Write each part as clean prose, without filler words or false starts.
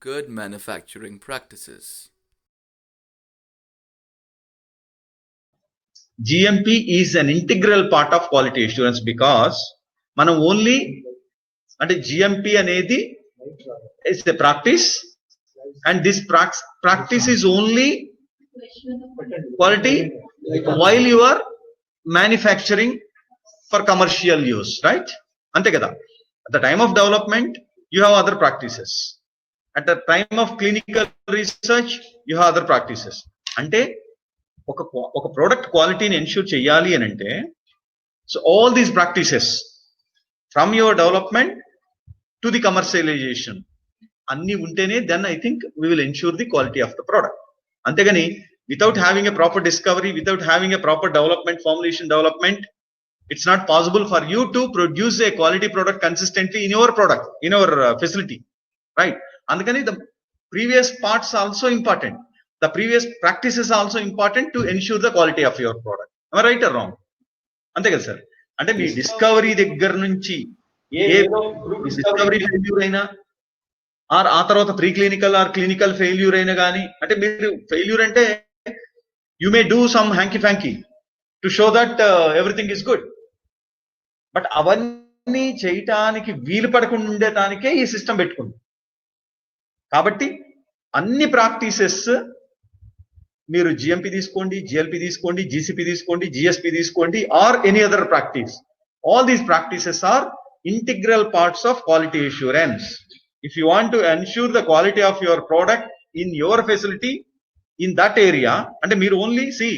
Good manufacturing practices. GMP is an integral part of quality assurance because మనం only అంటే GMP అనేది is a practice and this practice is only quality while you are manufacturing for commercial use, right? ante kada, at the time of development you have other practices, at the time of clinical research you have other practices. అంటే ఒక product క్వాలిటీని ensure చేయాలి అని అంటే so all these practices from your development to the commercialization అన్ని ఉంటేనే then I think we will ensure the quality of the product. అంతేగాని without having a proper discovery, without having a proper development, formulation development, it's not possible for you to produce a quality product consistently in your product, in your facility, right? Andukani the previous parts also important, the previous practices also important to ensure the quality of your product. Am I right or wrong? ante kada sir, ante mee discovery దగ్గర నుంచి ఏ discovery failure అయినా or ఆ తర్వాత pre clinical or clinical failure అయినా కానీ, అంటే మీరు ఫెయిల్యూర్ అంటే you may do some hanky panky to show that everything is good, but అవన్నీ చేయటానికి వీలు పడకుండా ఉండటానికే ఈ సిస్టమ్ పెట్టుకుంది. కాబట్టి అన్ని ప్రాక్టీసెస్ మీరు జిఎంపి తీసుకోండి, జిఎల్పి తీసుకోండి, జిసిపి తీసుకోండి, జిఎస్పి తీసుకోండి, or any other practice, all these practices are integral parts of quality assurance. If you want to ensure the quality of your product in your facility, in that area, and మీరు only see,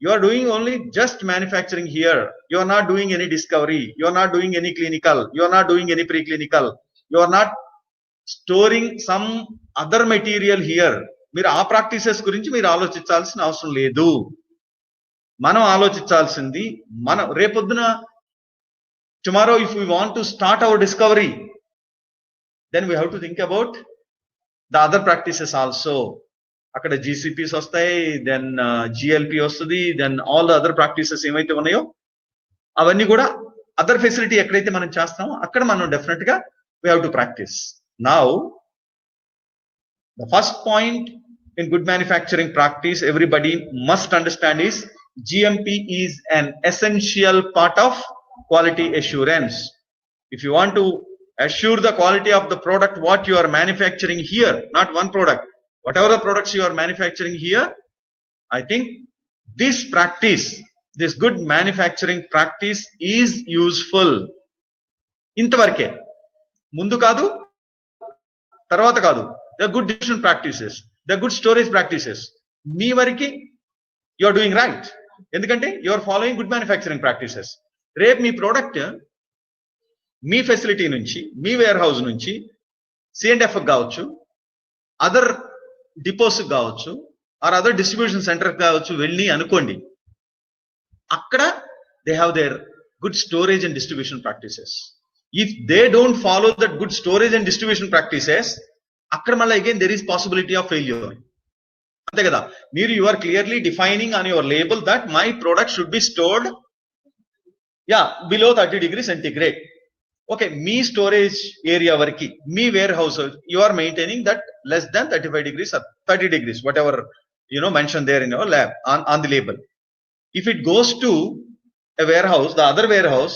you are doing only just manufacturing here, you are not doing any discovery, you are not doing any clinical, you are not doing any preclinical, you are not storing some other material here. మీరు ఆ practices గురించి మీరు ఆలోచించాల్సిన అవసరం లేదు. మనం ఆలోచించాల్సింది మనం రేపొద్దున tomorrow if we want to start our discovery, then we have to think about the other practices also. అక్కడ GCPs వస్తాయి, దెన్ GLP వస్తుంది, then all the other practices ఏమైతే ఉన్నాయో అవన్నీ కూడా అదర్ ఫెసిలిటీ ఎక్కడైతే మనం చేస్తామో అక్కడ మనం డెఫినెట్ గా we have to practice. Now the first point in good manufacturing practice everybody must understand is GMP is an essential part of quality assurance. If you want to assure the quality of the product what you are manufacturing here, not one product, whatever the products you are manufacturing here, I think this practice, this good manufacturing practice is useful. ఇంతవరకే, ముందు కాదు తర్వాత కాదు. the good distribution practices, the good storage practices, మీ వరకు you are doing right, ఎందుకంటే you are following good manufacturing practices. రేపు మీ product మీ facility నుంచి, మీ wear house నుంచి C&F కావచ్చు, అదర్ డిపోస్ కావచ్చు, ఆర్ అదర్ డిస్ట్రిబ్యూషన్ సెంటర్ కావచ్చు వెళ్ళి అనుకోండి, అక్కడ they have their good storage and distribution practices. If they don't follow that good storage and distribution practices, అక్కడ మళ్ళీ again there is possibility of failure. అంతే కదా, మీరు you are clearly defining on your label that my product should be stored below 30 degrees centigrade. Okay, మీ storage area వరకు మీ warehouse you are maintaining that less than 35 degrees or 30 degrees, whatever mention there in your lab on the label. If it goes to a warehouse, the other warehouse,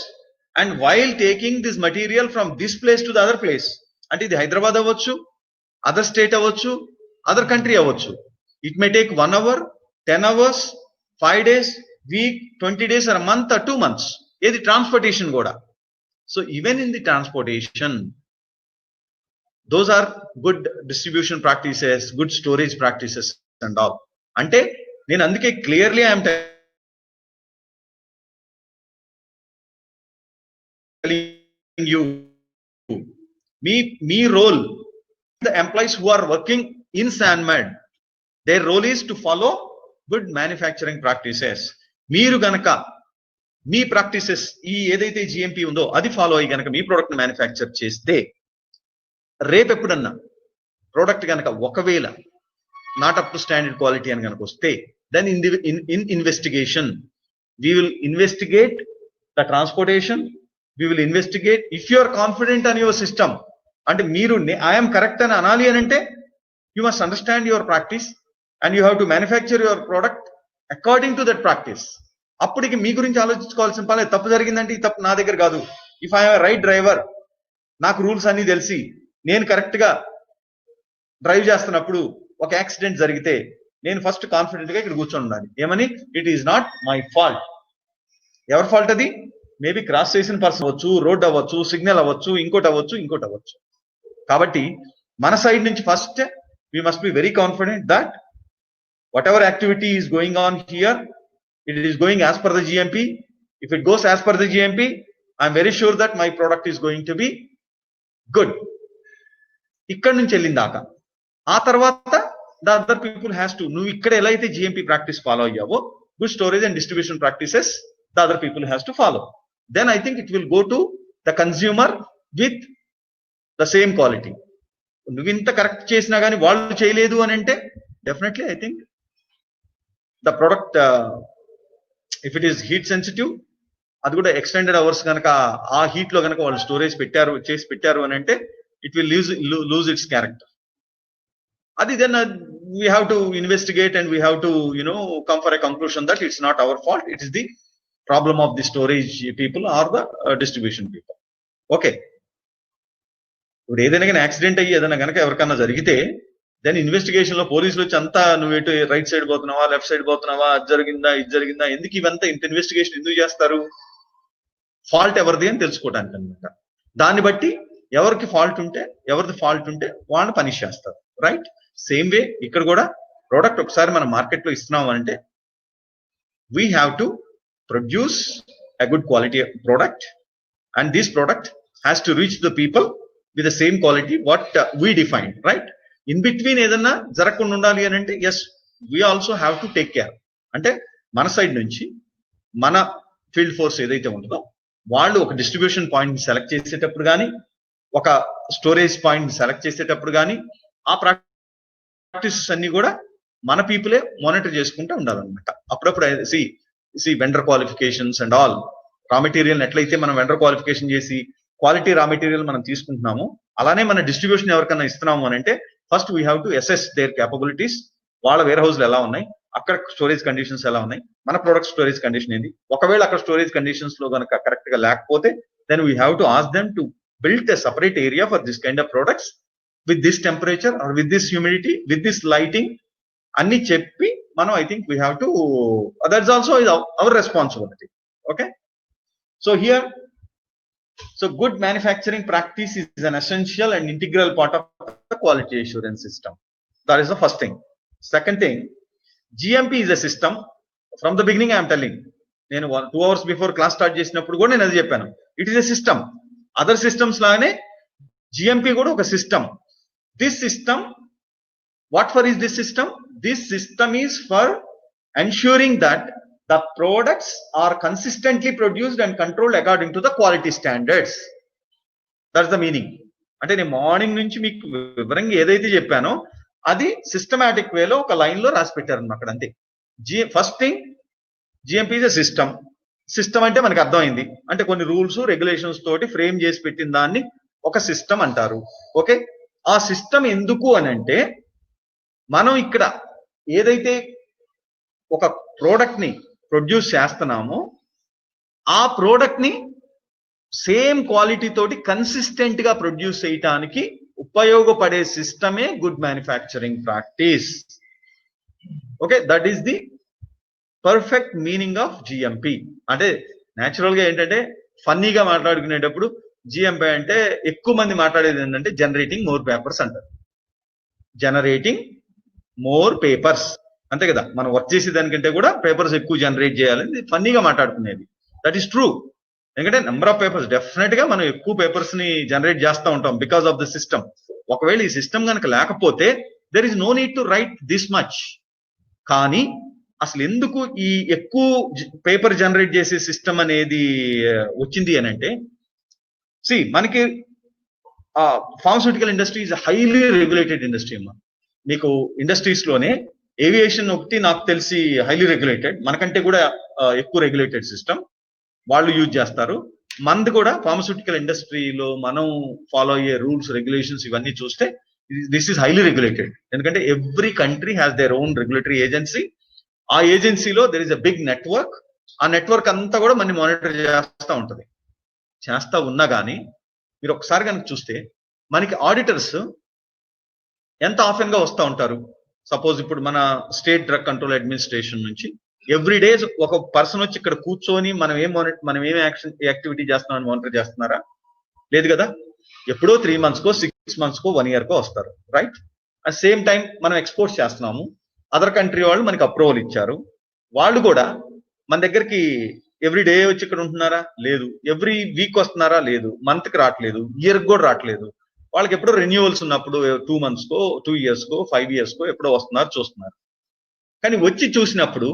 and while taking this material from this place to the other place, అంటే ఇది హైదరాబాద్ అవ్వచ్చు, other state అవ్వచ్చు, other country అవ్వచ్చు, it may take 1 hour, 10 hours, 5 days, week, 20 days or a month or 2 months. ఏది transportation కూడా. So even in the transportation, those are good distribution practices, good storage practices and all. అంటే నేను అందుకే clearly I'm telling you, మీ role, the employees who are working in SANMED, their role is to follow good manufacturing practices. మీరు గనక మీ practices ఈ ఏదైతే GMP ఉందో అది ఫాలో అయ్యి గనక మీ ప్రోడక్ట్ మ్యానుఫ్యాక్చర్ చేస్తే, రేపెప్పుడన్నా ప్రోడక్ట్ గనక ఒకవేళ not up to standard quality అని కనుక వస్తే, then in investigation we will investigate the transportation, we will investigate if you are confident on your system, అంటే మీరు ఐఎమ్ కరెక్ట్ అని అనాలి అని అంటే You must understand your practice and you have to manufacture your product according to that practice. అప్పటికి మీ గురించి ఆలోచించుకోవాల్సిన పని తప్పు జరిగిందంటే ఈ తప్పు నా దగ్గర కాదు. ఇఫ్ ఐ రైట్ డ్రైవర్, నాకు రూల్స్ అన్ని తెలిసి నేను కరెక్ట్ గా డ్రైవ్ చేస్తున్నప్పుడు ఒక యాక్సిడెంట్ జరిగితే నేను ఫస్ట్ కాన్ఫిడెంట్ గా ఇక్కడ కూర్చొని ఉండాలి. ఏమని? It is not my fault. ఎవరి ఫాల్ట్ అది? మేబీ క్రాస్ చేసిన పర్సన్ అవ్వచ్చు, రోడ్ అవ్వచ్చు, సిగ్నల్ అవ్వచ్చు, ఇంకోటి అవ్వచ్చు. కాబట్టి మన సైడ్ నుంచి first we must be very confident that whatever activity is going on here, it is going as per the GMP. If it goes as per the GMP, I am very sure that my product is going to be good. ఇక్కడ నుంచి వెళ్ళిందాక ఆ తర్వాత the other people has to, నువ్వు ఇక్కడ ఎలా అయితే GMP practice follow అయ్యావో, good storage and distribution practices the other people has to follow. Then I think it will go to the consumer with the same quality. నువ్వు ఇంత correct చేసినా కానీ వాళ్ళు చేయలేదు అని అంటే definitely I think the product if it is heat sensitive, అది కూడా ఎక్స్టెండెడ్ అవర్స్ కనుక ఆ హీట్ లో కనుక వాళ్ళు స్టోరేజ్ చేసి పెట్టారు అని అంటే it will lose its character. అది then we have to investigate and we have to come for a conclusion that it's not our fault, it is the problem of the storage people or the distribution people. Okay, ఇప్పుడు ఏదైనా కానీ accident అయ్యి ఏదైనా కనుక ఎవరికన్నా జరిగితే then investigation లో పోలీసులు వచ్చి అంతా నువ్వు ఎటు రైట్ సైడ్ పోతున్నావా, లెఫ్ట్ సైడ్ పోతున్నావా, అది జరిగిందా, ఎందుకు ఇవంతా ఇంత ఇన్వెస్టిగేషన్ ఎందుకు చేస్తారు? ఫాల్ట్ ఎవరిది అని తెలుసుకోవడానికి అనమాట. దాన్ని బట్టి ఎవరిది ఫాల్ట్ ఉంటే వాళ్ళని పనిష్ చేస్తారు. రైట్? సేమ్ వే ఇక్కడ కూడా ప్రోడక్ట్ ఒకసారి మనం మార్కెట్ లో ఇస్తున్నాం అంటే we have to produce a good quality product and this product has to reach the people with the same quality what we defined, right? In between ఏదన్నా జరగకుండా ఉండాలి అని అంటే yes, we also have to take care. అంటే మన side నుంచి మన field force ఏదైతే ఉంటుందో వాళ్ళు ఒక డిస్ట్రిబ్యూషన్ పాయింట్ సెలెక్ట్ చేసేటప్పుడు కానీ, ఒక స్టోరేజ్ పాయింట్ సెలెక్ట్ చేసేటప్పుడు కానీ ఆ ప్రాక్టీసెస్ అన్ని కూడా మన పీపులే మానిటర్ చేసుకుంటూ ఉండాలన్నమాట. అప్పుడప్పుడు సి vendor qualifications and all, raw material ఎట్లయితే మనం వెండర్ క్వాలిఫికేషన్ చేసి క్వాలిటీ రా మెటీరియల్ మనం తీసుకుంటున్నాము, అలానే మన డిస్ట్రిబ్యూషన్ ఎవరికైనా ఇస్తున్నాము అని అంటే first we have to assess their capabilities. వాళ్ళ వేర్ హౌస్లు ఎలా ఉన్నాయి, అక్కడ స్టోరేజ్ కండిషన్స్ ఎలా ఉన్నాయి, మన ప్రొడక్ట్ స్టోరేజ్ కండిషన్ ఏంది. ఒకవేళ అక్కడ స్టోరేజ్ కండిషన్స్ లో కనుక కరెక్ట్ గా లేకపోతే then we have to ask them to build a separate area for this kind of products with this temperature or with this humidity with this lighting అన్ని చెప్పి మనం I think we have to, that's also our responsibility. Okay, so here so good manufacturing practice is an essential and integral part of the quality assurance system. That is the first thing. Second thing, GMP is a system. From the beginning I am telling, నేను 2 hours before class start చేసినప్పుడు కూడా నేను అది చెప్పాను, it is a system. Other systems లానే GMP కూడా ఒక system. This system, what for is this system? This system is for ensuring that the products are consistently produced and controlled according to the quality standards. That's the meaning. అంటే నేను morning నుంచి మీకు వివరంగా ఏదైతే చెప్పానో అది సిస్టమాటిక్ వేలో ఒక లైన్ లో రాసి పెట్టారు అక్కడ అంతే. First thing, GMP is a system. System అంటే మనకు అర్థమైంది, అంటే కొన్ని రూల్స్ రెగ్యులేషన్స్ తోటి ఫ్రేమ్ చేసి పెట్టిన దాన్ని ఒక సిస్టమ్ అంటారు. ఓకే, ఆ సిస్టమ్ ఎందుకు అని అంటే మనం ఇక్కడ ఏదైతే ఒక ప్రోడక్ట్ ని ప్రొడ్యూస్ చేస్తున్నామో ఆ ప్రోడక్ట్ ని సేమ్ క్వాలిటీ తోటి కన్సిస్టెంట్ గా ప్రొడ్యూస్ చేయడానికి ఉపయోగపడే సిస్టమే good manufacturing practice. Okay, that is the perfect meaning of GMP. అంటే న్యాచురల్ గా ఏంటంటే ఫన్నీగా మాట్లాడుకునేటప్పుడు జిఎంపి అంటే ఎక్కువ మంది మాట్లాడేది ఏంటంటే జనరేటింగ్ మోర్ పేపర్స్ అంటారు. జనరేటింగ్ మోర్ పేపర్స్ అంతే కదా, మనం వర్క్ చేసే దానికంటే కూడా పేపర్స్ ఎక్కువ జనరేట్ చేయాలని ఫన్నీగా మాట్లాడుకునేది. That is true. ఎందుకంటే నెంబర్ ఆఫ్ పేపర్స్ డెఫినెట్ గా మనం ఎక్కువ పేపర్స్ ని జనరేట్ చేస్తూ ఉంటాం బికాస్ ఆఫ్ ద సిస్టమ్. ఒకవేళ ఈ సిస్టమ్ కనుక లేకపోతే there is no need to write this much. కానీ అసలు ఎందుకు ఈ ఎక్కువ పేపర్ జనరేట్ చేసే సిస్టమ్ అనేది వచ్చింది అని అంటే, సి మనకి pharmaceutical industry is highly regulated industry అమ్మా. మీకు ఇండస్ట్రీస్ లోనే ఏవియేషన్ ఒకటి నాకు తెలిసి హైలీ రెగ్యులేటెడ్, మనకంటే కూడా ఎక్కువ రెగ్యులేటెడ్ సిస్టమ్ వాళ్ళు యూజ్ చేస్తారు. మనది కూడా ఫార్మస్యూటికల్ ఇండస్ట్రీలో మనం ఫాలో అయ్యే రూల్స్ రెగ్యులేషన్స్ ఇవన్నీ చూస్తే దిస్ ఈస్ హైలీ రెగ్యులేటెడ్. ఎందుకంటే every country has their own regulatory agency. ఆ ఏజెన్సీలో there is a big network. ఆ నెట్వర్క్ అంతా కూడా మనని మానిటర్ చేస్తూ ఉంటది. చేస్తా ఉన్నా కానీ మీరు ఒకసారి కనుక చూస్తే మనకి ఆడిటర్స్ ఎంత ఆఫెన్ గా వస్తూ ఉంటారు. సపోజ్ ఇప్పుడు మన స్టేట్ డ్రగ్ కంట్రోల్ అడ్మినిస్ట్రేషన్ నుంచి ఎవ్రీ డే ఒక పర్సన్ వచ్చి ఇక్కడ కూర్చొని మనం ఏం యాక్టివిటీ చేస్తున్నామని మానిటర్ చేస్తున్నారా? లేదు కదా. ఎప్పుడో 3 months కో 6 months కో 1 year కో వస్తారు, రైట్? అట్ సేమ్ టైం మనం ఎక్స్పోర్ట్స్ చేస్తున్నాము. అదర్ కంట్రీ వాళ్ళు మనకి అప్రూవల్ ఇచ్చారు. వాళ్ళు కూడా మన దగ్గరికి ఎవ్రీ డే వచ్చి ఇక్కడ ఉంటున్నారా? లేదు. ఎవ్రీ వీక్ వస్తున్నారా? లేదు. మంత్ కి రావట్లేదు, ఇయర్ కూడా రావట్లేదు. వాళ్ళకి ఎప్పుడో రెన్యూవల్స్ ఉన్నప్పుడు 2 months కో 2 years కో 5 years కో ఎప్పుడో వస్తున్నారు, చూస్తున్నారు. కానీ వచ్చి చూసినప్పుడు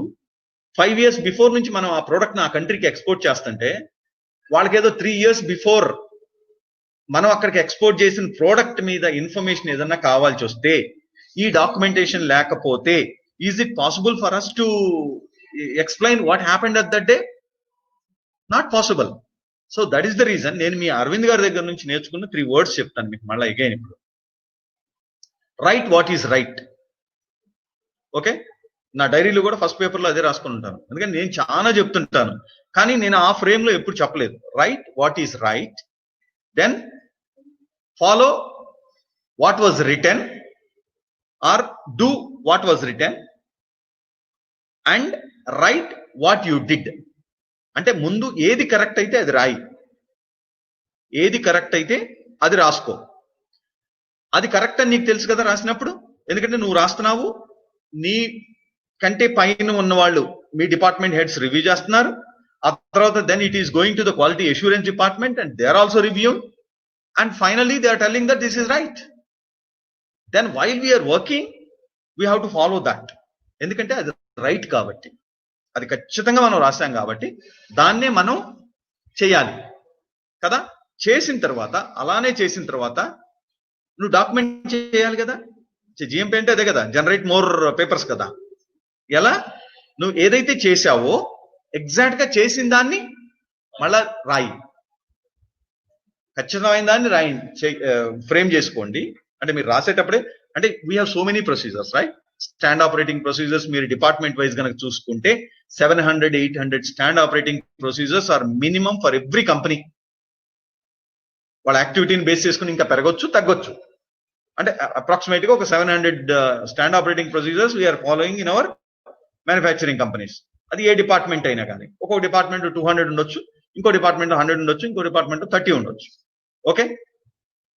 5 years బిఫోర్ నుంచి మనం ఆ ప్రోడక్ట్ ఆ కంట్రీకి ఎక్స్పోర్ట్ చేస్తుంటే వాళ్ళకేదో 3 years బిఫోర్ మనం అక్కడికి ఎక్స్పోర్ట్ చేసిన ప్రోడక్ట్ మీద ఇన్ఫర్మేషన్ ఏదన్నా కావాల్సి వస్తే ఈ డాక్యుమెంటేషన్ లేకపోతే is it possible for us to explain what happened at that day? Not possible. So that is the reason నేను మీ అరవింద్ గారి దగ్గర నుంచి నేర్చుకున్న 3 words చెప్తాను మీకు మళ్ళీ అగైన్. ఇప్పుడు right what is right. Okay, నా డైరీలో కూడా ఫస్ట్ పేపర్లో అదే రాసుకుని ఉంటాను. ఎందుకంటే నేను చాలా చెప్తుంటాను, కానీ నేను ఆ ఫ్రేమ్ లో ఎప్పుడు చెప్పలేదు. Write what is right, then follow what was written or do what was written and write what you did. అంటే ముందు ఏది కరెక్ట్ అయితే అది రాయి, ఏది కరెక్ట్ అయితే అది రాసుకో. అది కరెక్ట్ అని నీకు తెలుసు కదా రాసినప్పుడు. ఎందుకంటే నువ్వు రాస్తున్నావు, నీ కంటే పైన ఉన్న వాళ్ళు మీ డిపార్ట్మెంట్ హెడ్స్ రివ్యూ చేస్తున్నారు. ఆ తర్వాత then it is going to the quality assurance department and they are also reviewing and finally they are telling that this is right. Then while we are working we have to follow that. ఎందుకంటే అది right కాబట్టి, అది ఖచ్చితంగా మనం రాసాం కాబట్టి దాన్నే మనం చేయాలి కదా. చేసిన తర్వాత అలానే చేసిన తర్వాత నువ్వు డాక్యుమెంట్ చేయాలి కదా. జిఎంపీ అంటే అదే కదా, జనరేట్ మోర్ పేపర్స్ కదా. ఎలా నువ్వు ఏదైతే చేశావో ఎగ్జాక్ట్ గా చేసిన దాన్ని మళ్ళా రాయి, ఖచ్చితమైన దాన్ని రాయి, ఫ్రేమ్ చేసుకోండి. అంటే మీరు రాసేటప్పుడే, అంటే we have so many procedures, right? Stand operating procedures మీరు డిపార్ట్మెంట్ వైజ్ కనుక చూసుకుంటే 700-800 stand operating procedures are minimum for every company. వాళ్ళ యాక్టివిటీని బేస్ చేసుకుని ఇంకా పెరగొచ్చు, తగ్గొచ్చు. అంటే అప్రాక్సిమేట్ గా ఒక 700 stand operating procedures we are following in our manufacturing companies. అది ఏ డిపార్ట్మెంట్ అయినా కానీ. ఒక్కొక్క డిపార్ట్మెంట్ 200 ఉండొచ్చు, ఇంకో డిపార్ట్మెంట్ 100 ఉండొచ్చు, ఇంకో డిపార్ట్మెంట్ 30 ఉండొచ్చు. Okay,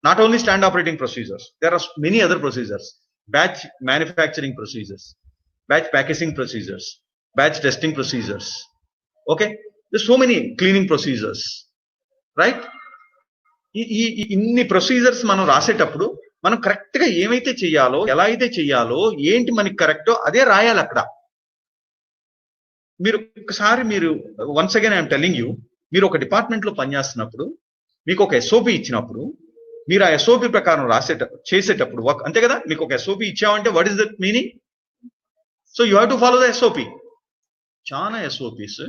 not only stand operating procedures, there are many other procedures. Batch manufacturing procedures, batch packaging procedures, batch testing procedures. Okay, there's so many cleaning procedures, right? ఇన్ని procedures మనం రాసేటప్పుడు మనం correct గా ఏమైతే చెయ్యాలో, ఎలా అయితే చెయ్యాలో, ఏంటి మనకి కరెక్టో అదే రాయాలి అక్కడ. మీరు ఒకసారి మీరు once again I'm telling you, మీరు ఒక డిపార్ట్మెంట్ లో పనిచేస్తున్నప్పుడు మీకు ఒక ఎస్ఓపి ఇచ్చినప్పుడు మీరు ఆ ఎస్ఓపి ప్రకారం చేసేటప్పుడు వర్క్, అంతే కదా. మీకు ఒక ఎస్ఓపి ఇచ్చామంటే what is that meaning? So you have to follow the SOP. చాలా ఎస్ఓపిస్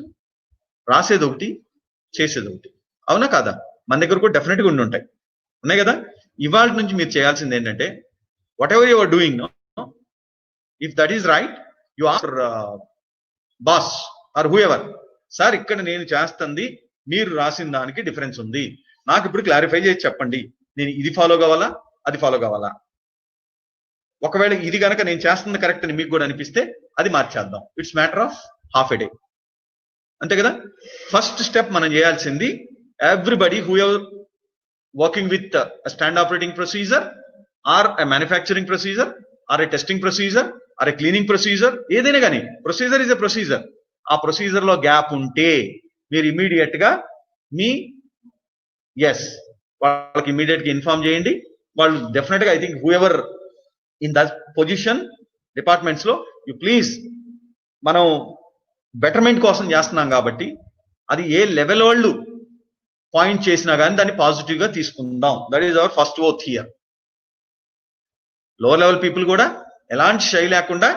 రాసేది ఒకటి, చేసేది ఒకటి, అవునా కాదా? మన దగ్గర కూడా డెఫినెట్ గా ఉండి ఉంటాయి, ఉన్నాయి కదా. ఇవాళ నుంచి మీరు చేయాల్సింది ఏంటంటే, whatever you are doing, if that is right, you are boss or whoever, sir ఇక్కడ నేను చేస్తుంది మీరు రాసిన దానికి డిఫరెన్స్ ఉంది, నాకు ఇప్పుడు క్లారిఫై చేసి చెప్పండి, నేను ఇది ఫాలో కావాలా అది ఫాలో కావాలా. ఒకవేళ ఇది కనుక నేను చేస్తుంది కరెక్ట్ అని మీకు కూడా అనిపిస్తే అది మార్చేద్దాం. It's matter of half a day, అంతే కదా. ఫస్ట్ స్టెప్ మనం చేయాల్సింది, everybody who are working with a stand operating procedure or a manufacturing procedure or a testing procedure or a cleaning procedure, ఏదైనా కానీ ప్రొసీజర్ ఇస్ ఎ ప్రొసీజర్. ఆ procedure లో gap ఉంటే మీరు ఇమీడియట్ గా మీ వాళ్ళకి ఇమీడియట్ గా ఇన్ఫార్మ్ చేయండి. వాళ్ళు డెఫినెట్ గా, I think who ever in that position departments లో, యు ప్లీజ్, మనం బెటర్మెంట్ కోసం చేస్తున్నాం కాబట్టి అది ఏ లెవెల్ వాళ్ళు పాయింట్ చేసినా కానీ దాన్ని పాజిటివ్ గా తీసుకుందాం. That is our first oath here. Lower level people కూడా ఎలాంటి షై లేకుండా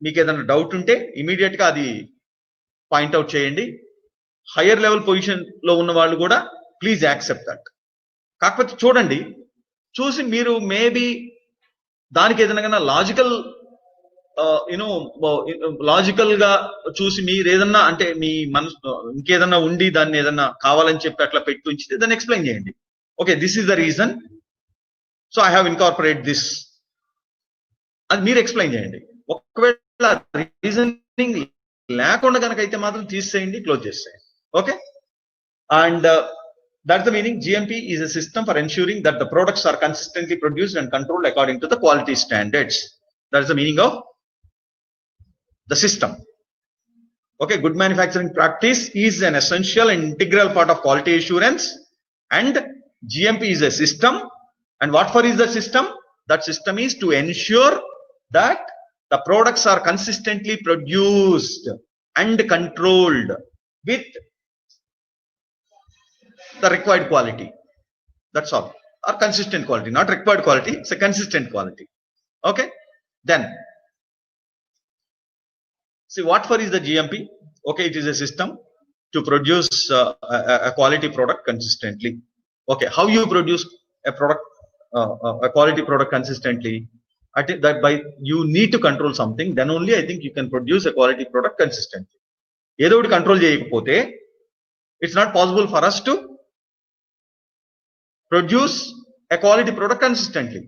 మీకు ఏదైనా డౌట్ ఉంటే ఇమీడియట్ గా అది పాయింట్అవుట్ చేయండి. హయ్యర్ లెవెల్ పొజిషన్ లో ఉన్న వాళ్ళు కూడా ప్లీజ్ యాక్సెప్ట్ దట్. కాకపోతే చూడండి, చూసి మీరు మేబీ దానికి ఏదైనా లాజికల్ లాజికల్ గా చూసి మీరు ఏదన్నా అంటే మీ మనసు ఇంకేదన్నా ఉండి దాన్ని ఏదన్నా కావాలని చెప్పి అట్లా పెట్టి ఉంచితే దాన్ని ఎక్స్ప్లెయిన్ చేయండి. Okay, this is the reason, so I have incorporate this, అది మీరు ఎక్స్ప్లెయిన్ చేయండి. ఒకవేళ రీజనింగ్ లేకుండా కనుక అయితే మాత్రం తీసేయండి, క్లోజ్ చేసేయండి. Okay, and that's the meaning. GMP is a system for ensuring that the products are consistently produced and controlled according to the quality standards. That is the meaning of the system. Okay, good manufacturing practice is an essential and integral part of quality assurance, and GMP is a system. And what for is the system? That system is to ensure that the products are consistently produced and controlled with the required quality. That's all. Or consistent quality, not required quality, it's a consistent quality. Okay, then see, what for is the GMP? Okay, it is a system to produce a quality product consistently. Okay, how you produce a product, a quality product consistently? I think that by you need to control something, then only I think you can produce a quality product consistently. ఏదో ఒకటి control చేయకపోతే it's not possible for us to produce a quality product consistently.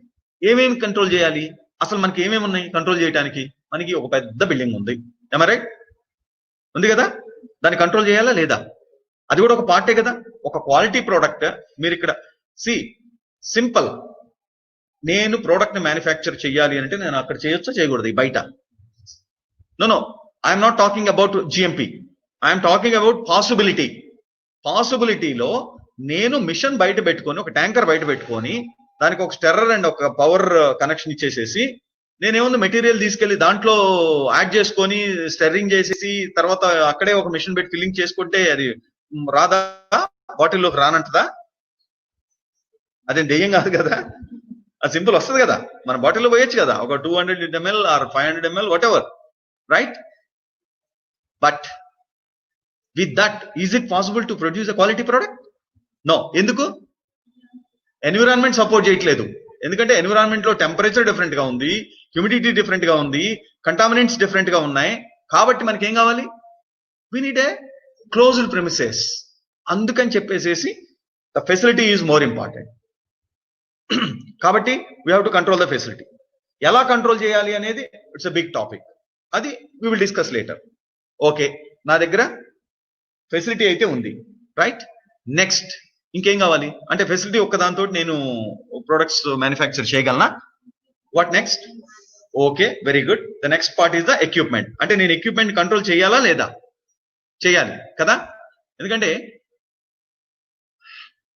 ఏమేమి control చేయాలి? అసలు మనకి ఏమేమి ఉన్నాయి control చేయడానికి? మనకి ఒక పెద్ద బిల్డింగ్ ఉంది, ఏమ రైట్? ఉంది కదా, దాన్ని కంట్రోల్ చేయాలా లేదా? అది కూడా ఒక పార్టే కదా. ఒక క్వాలిటీ ప్రోడక్ట్ మీరు ఇక్కడ సింపుల్, నేను ప్రోడక్ట్ ని మ్యానుఫ్యాక్చర్ చేయాలి అంటే నేను అక్కడ చేయొచ్చా చేయకూడదు బయట? No, I'm not talking about GMP, I'm talking about possibility. పాసిబిలిటీలో నేను మిషన్ బయట పెట్టుకొని, ఒక ట్యాంకర్ బయట పెట్టుకొని, దానికి ఒక స్టెర్రర్ అండ్ ఒక పవర్ కనెక్షన్ ఇచ్చేసేసి, నేనేముంది మెటీరియల్ తీసుకెళ్లి దాంట్లో యాడ్ చేసుకొని స్టెర్రింగ్ చేసేసి తర్వాత అక్కడే ఒక మిషన్ పెట్టి ఫిల్లింగ్ చేసుకుంటే అది రాదా? బాటిల్లోకి రానంటదా? అదేం దెయ్యం కాదు కదా, అది సింపుల్ వస్తుంది కదా, మన బాటిల్లో పోయొచ్చు కదా, ఒక 200 ml or 500 ml whatever, right? But with that is it possible to produce a quality product? No. ఎందుకు? ఎన్విరాన్మెంట్ సపోర్ట్ చేయట్లేదు. ఎందుకంటే ఎన్విరాన్మెంట్ లో టెంపరేచర్ డిఫరెంట్ గా ఉంది, హ్యూమిడిటీ డిఫరెంట్ గా ఉంది, కంటామినెంట్స్ డిఫరెంట్ గా ఉన్నాయి. కాబట్టి మనకి ఏం కావాలి? We need a closed premises. అందుకని చెప్పేసేసి the facility is more important. కాబట్టి we have to control the facility. ఎలా కంట్రోల్ చేయాలి అనేది ఇట్స్ అ బిగ్ టాపిక్, అది we will discuss later. Okay, నా దగ్గర ఫెసిలిటీ అయితే ఉంది, రైట్? నెక్స్ట్ ఇంకేం కావాలి అంటే ఫెసిలిటీ ఒక్కదాంతో నేను ప్రొడక్ట్స్ మ్యానుఫ్యాక్చర్ చేయగలనా? What next? Okay, very good. The next part is the equipment. అంటే నేను ఎక్విప్మెంట్ కంట్రోల్ చేయాలా లేదా? చేయాలి కదా. ఎందుకంటే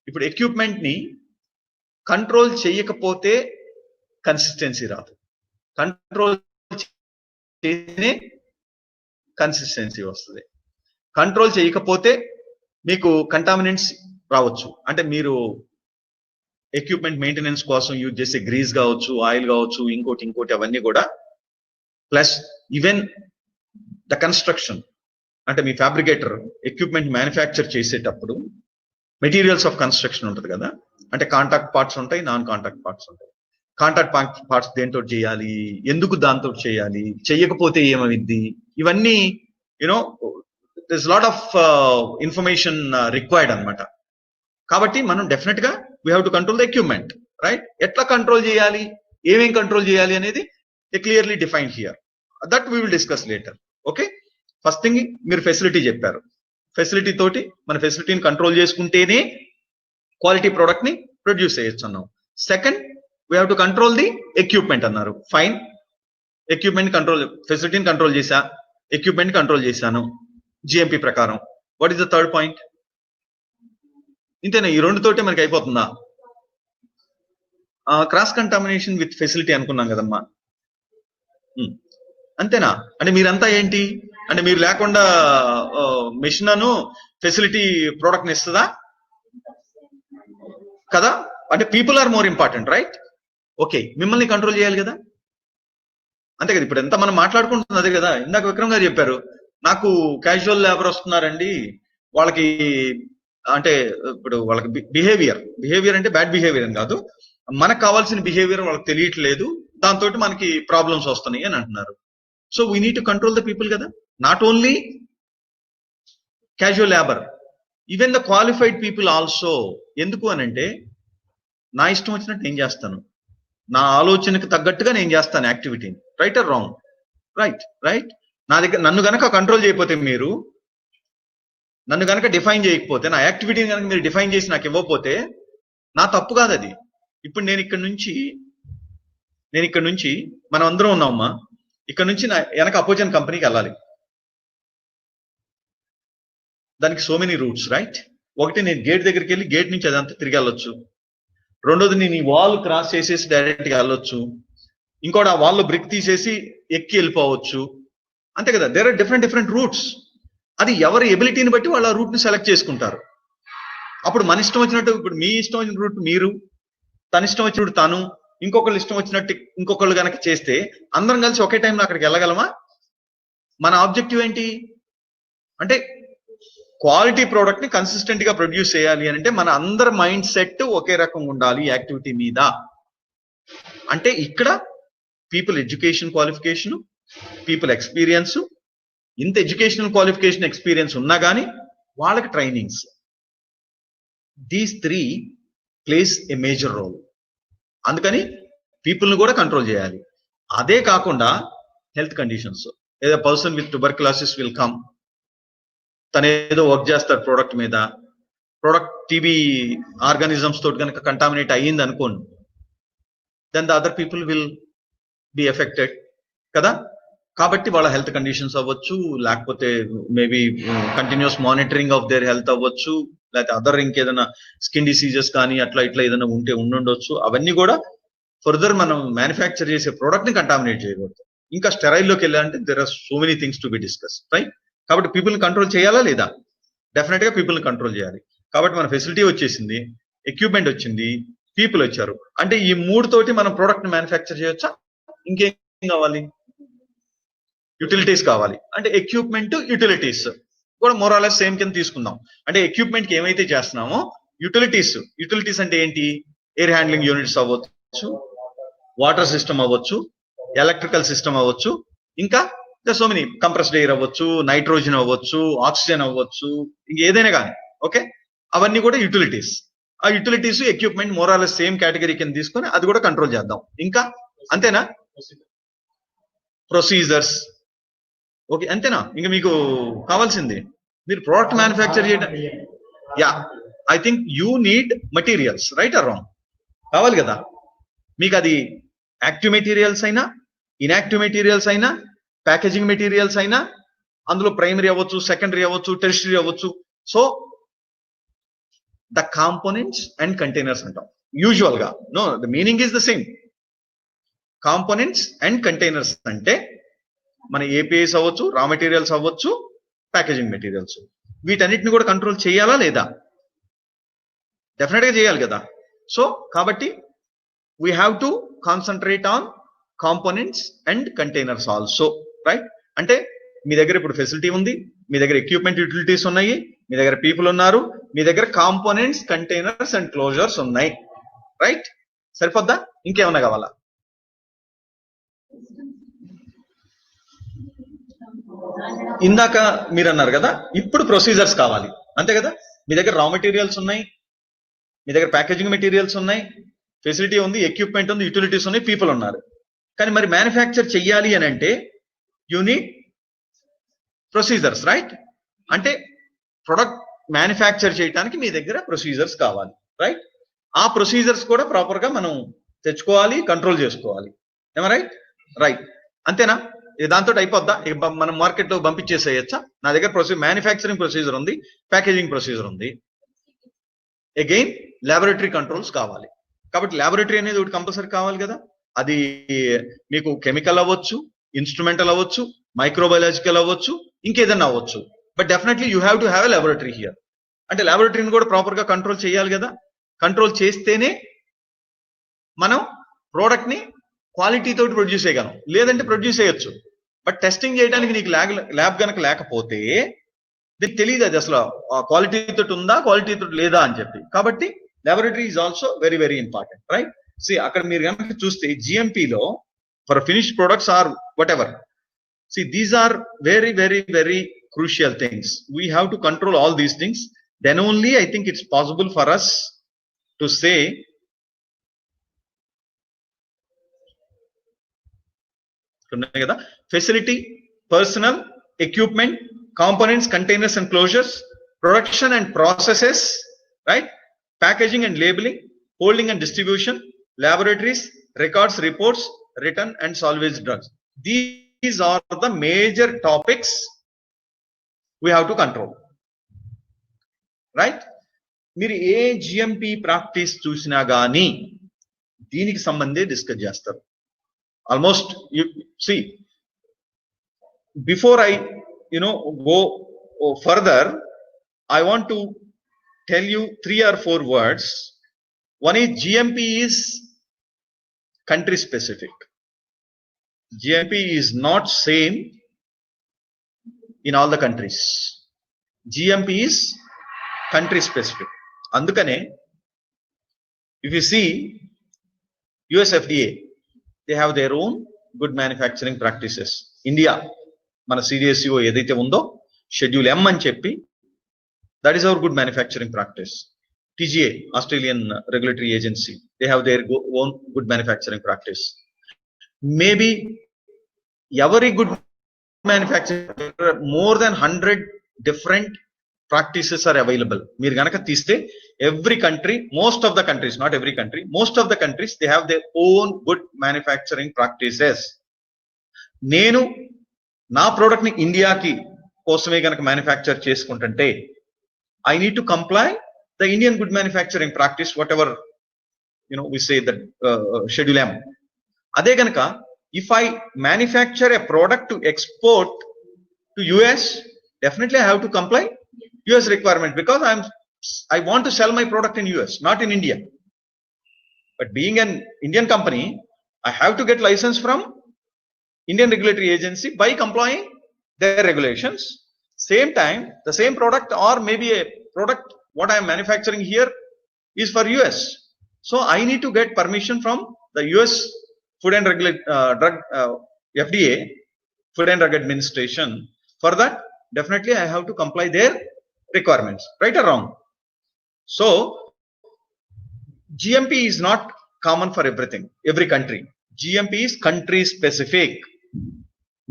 ఇప్పుడు ఎక్విప్మెంట్ ని కంట్రోల్ చేయకపోతే కన్సిస్టెన్సీ రాదు, కంట్రోల్ చేస్తేనే కన్సిస్టెన్సీ వస్తుంది. కంట్రోల్ చేయకపోతే మీకు కంటామినెంట్స్ రావచ్చు. అంటే మీరు ఎక్విప్మెంట్ మెయింటెనెన్స్ కోసం యూజ్ చేసే గ్రీస్ కావచ్చు, ఆయిల్ కావచ్చు, ఇంకోటి అవన్నీ కూడా, ప్లస్ ఈవెన్ ద కన్స్ట్రక్షన్, అంటే మీ ఫ్యాబ్రికేటర్ ఎక్విప్మెంట్ మ్యానుఫ్యాక్చర్ చేసేటప్పుడు మెటీరియల్స్ ఆఫ్ కన్స్ట్రక్షన్ ఉంటుంది కదా, అంటే కాంటాక్ట్ పార్ట్స్ ఉంటాయి, నాన్ కాంటాక్ట్ పార్ట్స్ ఉంటాయి. కాంటాక్ట్ పార్ట్స్ దేంతో చేయాలి, ఎందుకు దాంతో చేయాలి, చెయ్యకపోతే ఏమవుద్ది, ఇవన్నీ you know there's lot of information required అన్నమాట. కాబట్టి మనం డెఫినెట్ గా we have to control the equipment, right? ఎట్లా కంట్రోల్ చేయాలి, ఏమేం కంట్రోల్ చేయాలి అనేది clearly defined here. That we will discuss later. Okay, first thing మీరు ఫెసిలిటీ చెప్పారు. ఫెసిలిటీ తోటి మన ఫెసిలిటీని కంట్రోల్ చేసుకుంటేనే క్వాలిటీ ప్రోడక్ట్ ని ప్రొడ్యూస్ చేయొచ్చు అన్నాం. Second, we have to control the equipment అన్నారు. ఫైన్, ఎక్విప్మెంట్ కంట్రోల్, ఫెసిలిటీని కంట్రోల్ చేశా, ఎక్విప్మెంట్ కంట్రోల్ చేశాను జిఎంపి ప్రకారం. What is the third point? ఇంతేనా? ఈ రెండుతోటే మనకి అయిపోతుందా? క్రాస్ కంటామినేషన్ విత్ ఫెసిలిటీ అనుకున్నాం కదమ్మా, అంతేనా? అంటే మీరంతా ఏంటి అంటే మీరు లేకుండా మెషిన్ అను ఫెసిలిటీ ప్రోడక్ట్ ని ఇస్తుందా కదా? అంటే people are more important, right? Okay, మిమ్మల్ని కంట్రోల్ చేయాలి కదా, అంతే కదా. ఇప్పుడు ఎంత మనం మాట్లాడుకుంటుంది అదే కదా. ఇందాక విక్రమ్ గారు చెప్పారు, నాకు క్యాజువల్ లేబర్ వస్తున్నారండి, వాళ్ళకి అంటే ఇప్పుడు వాళ్ళకి బిహేవియర్ అంటే బ్యాడ్ బిహేవియర్ అని కాదు, మనకు కావాల్సిన బిహేవియర్ వాళ్ళకి తెలియట్లేదు, దాంతో మనకి ప్రాబ్లమ్స్ వస్తున్నాయి అని అంటున్నారు. So we need to control the people కదా, not only casual labour, even the qualified people also. ఎందుకు అని అంటే నా ఇష్టం వచ్చినట్టు నేను చేస్తాను, నా ఆలోచనకు తగ్గట్టుగా నేను చేస్తాను యాక్టివిటీని. Right or wrong? రైట్. నా దగ్గర నన్ను గనక కంట్రోల్ చేయకపోతే, మీరు నన్ను గనక డిఫైన్ చేయకపోతే, నా యాక్టివిటీని కనుక మీరు డిఫైన్ చేసి నాకు ఇవ్వకపోతే నా తప్పు కాదు అది. ఇప్పుడు నేను ఇక్కడ నుంచి మనం అందరం ఉన్నామమ్మా, ఇక్కడ నుంచి నా వెనక అపోజిషన్ కంపెనీకి వెళ్ళాలి. దానికి సో మెనీ రూట్స్, రైట్? ఒకటి, నేను గేట్ దగ్గరికి వెళ్ళి గేట్ నుంచి అదంతా తిరిగి వెళ్ళొచ్చు. రెండోది, నేను ఈ వాల్ క్రాస్ చేసేసి డైరెక్ట్ గా వెళ్ళొచ్చు. ఇంకోటి, ఆ వాల్ బ్రిక్ తీసేసి ఎక్కి వెళ్ళిపోవచ్చు. అంతే కదా, దేర్ ఆర్ డిఫరెంట్ రూట్స్. అది ఎవరి ఎబిలిటీని బట్టి వాళ్ళు ఆ రూట్ ని సెలెక్ట్ చేసుకుంటారు. అప్పుడు మన ఇష్టం వచ్చినట్టు, ఇప్పుడు మీ ఇష్టం వచ్చిన రూట్ మీరు, తన ఇష్టం వచ్చినట్టు తను, ఇంకొకళ్ళు ఇష్టం వచ్చినట్టు ఇంకొకళ్ళు కనుక చేస్తే అందరం కలిసి ఒకే టైంలో అక్కడికి వెళ్ళగలమా? మన ఆబ్జెక్టివ్ ఏంటి అంటే క్వాలిటీ ప్రోడక్ట్ ని కన్సిస్టెంట్ గా ప్రొడ్యూస్ చేయాలి అని అంటే మన అందరి మైండ్ సెట్ ఒకే రకంగా ఉండాలి యాక్టివిటీ మీద. అంటే ఇక్కడ people education qualification, people experience, ఇంత ఎడ్యుకేషనల్ క్వాలిఫికేషన్ ఎక్స్పీరియన్స్ ఉన్నా కానీ వాళ్ళకి trainings, these 3 plays a major role. అందుకని పీపుల్ ని కూడా కంట్రోల్ చేయాలి. అదే కాకుండా హెల్త్ కండిషన్స్, ఏదో person with tuberculosis will come, తను ఏదో వర్క్ చేస్తారు ప్రోడక్ట్ మీద, ప్రోడక్ట్ టీబీ ఆర్గానిజమ్స్ తోటి కనుక కంటామినేట్ అయ్యింది అనుకోండి, then the other people will be affected కదా. కాబట్టి వాళ్ళ హెల్త్ కండిషన్స్ అవ్వచ్చు, లేకపోతే maybe continuous monitoring of their health అవ్వచ్చు, లేకపోతే అదర్ ఇంకేదైనా స్కిన్ డిసీజెస్ కానీ అట్లా ఇట్లా ఏదైనా ఉండొచ్చు. అవన్నీ కూడా ఫర్దర్ మనం మ్యానుఫ్యాక్చర్ చేసే ప్రోడక్ట్ ని కంటామినేట్ చేయకూడదు. ఇంకా స్టెరైల్లోకి వెళ్ళాలంటే there are so many things to be discuss, right? కాబట్టి పీపుల్ కంట్రోల్ చేయాలా లేదా? డెఫినెట్ గా పీపుల్ కంట్రోల్ చేయాలి. కాబట్టి మన ఫెసిలిటీ వచ్చేసింది, ఎక్విప్మెంట్ వచ్చింది, పీపుల్ వచ్చారు. అంటే ఈ 3 తోటి మనం ప్రోడక్ట్ మ్యానుఫ్యాక్చర్ చేయొచ్చా? ఇంకేం కావాలి? యూటిలిటీస్ కావాలి. అంటే ఎక్విప్మెంట్, యూటిలిటీస్ కూడా మోరాలెస్ సేమ్ కింద తీసుకుందాం. అంటే ఎక్విప్మెంట్ కి ఏమైతే చేస్తున్నామో యూటిలిటీస్ అంటే ఏంటి? ఎయిర్ హ్యాండ్లింగ్ యూనిట్స్ అవ్వచ్చు, వాటర్ సిస్టమ్ అవ్వచ్చు, ఎలక్ట్రికల్ సిస్టమ్ అవ్వచ్చు, ఇంకా సో మెనీ, కంప్రెస్డ్ ఎయిర్ అవ్వచ్చు, నైట్రోజన్ అవ్వచ్చు, ఆక్సిజన్ అవ్వచ్చు, ఇంకేదైనా కానీ. ఓకే, అవన్నీ కూడా యూటిలిటీస్. ఆ utilities equipment Morales same category కింద తీసుకొని అది కూడా కంట్రోల్ చేద్దాం. ఇంకా అంతేనా? ప్రొసీజర్స్. ఓకే, అంతేనా? ఇంకా మీకు కావాల్సింది మీరు ప్రోడక్ట్ మ్యానుఫ్యాక్చర్ చేయడం. Yeah, I think you need materials, right or wrong? కావాలి కదా మీకు. అది యాక్టివ్ మెటీరియల్స్ అయినా, ఇన్యాక్టివ్ మెటీరియల్స్ అయినా, ప్యాకేజింగ్ మెటీరియల్స్ అయినా, అందులో ప్రైమరీ అవ్వచ్చు, సెకండరీ అవ్వచ్చు, టెరిషరీ అవ్వచ్చు. So the components and containers అంటాం యూజువల్ గా. No, the meaning is the same. Components and containers అంటే మన ఏపీఐస్ అవ్వచ్చు, రా మెటీరియల్స్ అవ్వచ్చు, ప్యాకేజింగ్ మెటీరియల్స్, వీటన్నిటిని కూడా కంట్రోల్ చేయాలా లేదా? డెఫినెట్ గా చేయాలి కదా. సో కాబట్టి we have to concentrate on components and containers also, right? అంటే మీ దగ్గర ఇప్పుడు ఫెసిలిటీ ఉంది, మీ దగ్గర ఎక్విప్మెంట్ యూటిలిటీస్ ఉన్నాయి, మీ దగ్గర పీపుల్ ఉన్నారు, మీ దగ్గర కాంపోనెంట్స్, కంటైనర్స్ అండ్ క్లోజర్స్ ఉన్నాయి, రైట్? సరిపోద్దా? ఇంకేమన్నా కావాలా? ఇందాక మీరు అన్నారు కదా, ఇప్పుడు ప్రొసీజర్స్ కావాలి, అంతే కదా? మీ దగ్గర రా మెటీరియల్స్ ఉన్నాయి, మీ దగ్గర ప్యాకేజింగ్ మెటీరియల్స్ ఉన్నాయి, ఫెసిలిటీ ఉంది, ఎక్విప్మెంట్ ఉంది, యూటిలిటీస్ ఉన్నాయి, పీపుల్ ఉన్నారు. కానీ మరి మ్యానుఫ్యాక్చర్ చెయ్యాలి అని అంటే యూ నీడ్ ప్రొసీజర్స్, రైట్? అంటే ప్రొడక్ట్ మ్యానుఫ్యాక్చర్ చేయడానికి మీ దగ్గర ప్రొసీజర్స్ కావాలి, రైట్? ఆ ప్రొసీజర్స్ కూడా ప్రాపర్ గా మనం తెచ్చుకోవాలి, కంట్రోల్ చేసుకోవాలి. ఏమో రైట్? అంతేనా? దాంతో అయిపోద్దా? మనం మార్కెట్ లో పంపించేసేయచ్చా? నా దగ్గర మ్యానుఫ్యాక్చరింగ్ ప్రొసీజర్ ఉంది, ప్యాకేజింగ్ ప్రొసీజర్ ఉంది. అగైన్ ల్యాబొరేటరీ కంట్రోల్స్ కావాలి. కాబట్టి ల్యాబొరేటరీ అనేది ఒకటి కంపల్సరీ కావాలి కదా. అది మీకు కెమికల్ అవ్వచ్చు, ఇన్స్ట్రుమెంటల్ అవ్వచ్చు, మైక్రోబయాలజికల్ అవ్వచ్చు, ఇంకేదన్నా అవ్వచ్చు. But definitely you have to have a laboratory here. అంటే ల్యాబొరేటరీని కూడా ప్రాపర్ గా కంట్రోల్ చేయాలి కదా. కంట్రోల్ చేస్తేనే మనం ప్రోడక్ట్ ని క్వాలిటీ తోటి ప్రొడ్యూస్ చేయగలం, లేదంటే ప్రొడ్యూస్ చేయొచ్చు. బట్ టెస్టింగ్ చేయడానికి నీకు ల్యాబ్ కనుక లేకపోతే నీకు తెలియదు అది అసలు క్వాలిటీ తోటి ఉందా, క్వాలిటీ తోటి లేదా అని చెప్పి. కాబట్టి laboratory is also very very important, right? అక్కడ మీరు కనుక చూస్తే GMP లో for finished products or whatever. See, these are very, very, very crucial things. We have to control all these things. Then only I think it's possible for us to say facility, personnel, equipment, components, containers and closures, production and processes, right? Packaging and labeling, holding and distribution, laboratories, records, reports, written and salvage drugs. These are the major topics we have to control, right? మీరు ఏ GMP practice చూసినా గానీ దీనికి సంబంధే discuss చేస్తారు. Almost you see before I go further, I want to tell you 3 or 4 words. One is GMP is country specific. GMP is not same in all the countries. GMP is country specific. Andukane, if you see US FDA, they have their own good manufacturing practices. India, మన CDSCO ఏదైతే ఉందో schedule M అని చెప్పి, that is our good manufacturing practice. TGA, Australian regulatory agency, they have their own good manufacturing practice. Maybe every good manufacturing, more than 100 different practices are available. మీరు గనక తీస్తే every country, most of the countries, not every country, most of the countries, they have their own good manufacturing practices. నేను నా product ని ఇండియాకి కోసమే గనక manufacture చేసుకుంటుంటే I need to comply the Indian good manufacturing practice, whatever we say that schedule M. Ade ganaka, if I manufacture a product to export to US, definitely I have to comply US requirement, because I want to sell my product in US, not in India. But being an Indian company, I have to get license from Indian regulatory agency by complying their regulations. Same time, the same product or maybe a product what I am manufacturing here is for US. So I need to get permission from the US Food and Drug FDA, Food and Drug Administration. For that, definitely I have to comply their requirements, right or wrong. So GMP is not common for everything, every country. GMP is country specific.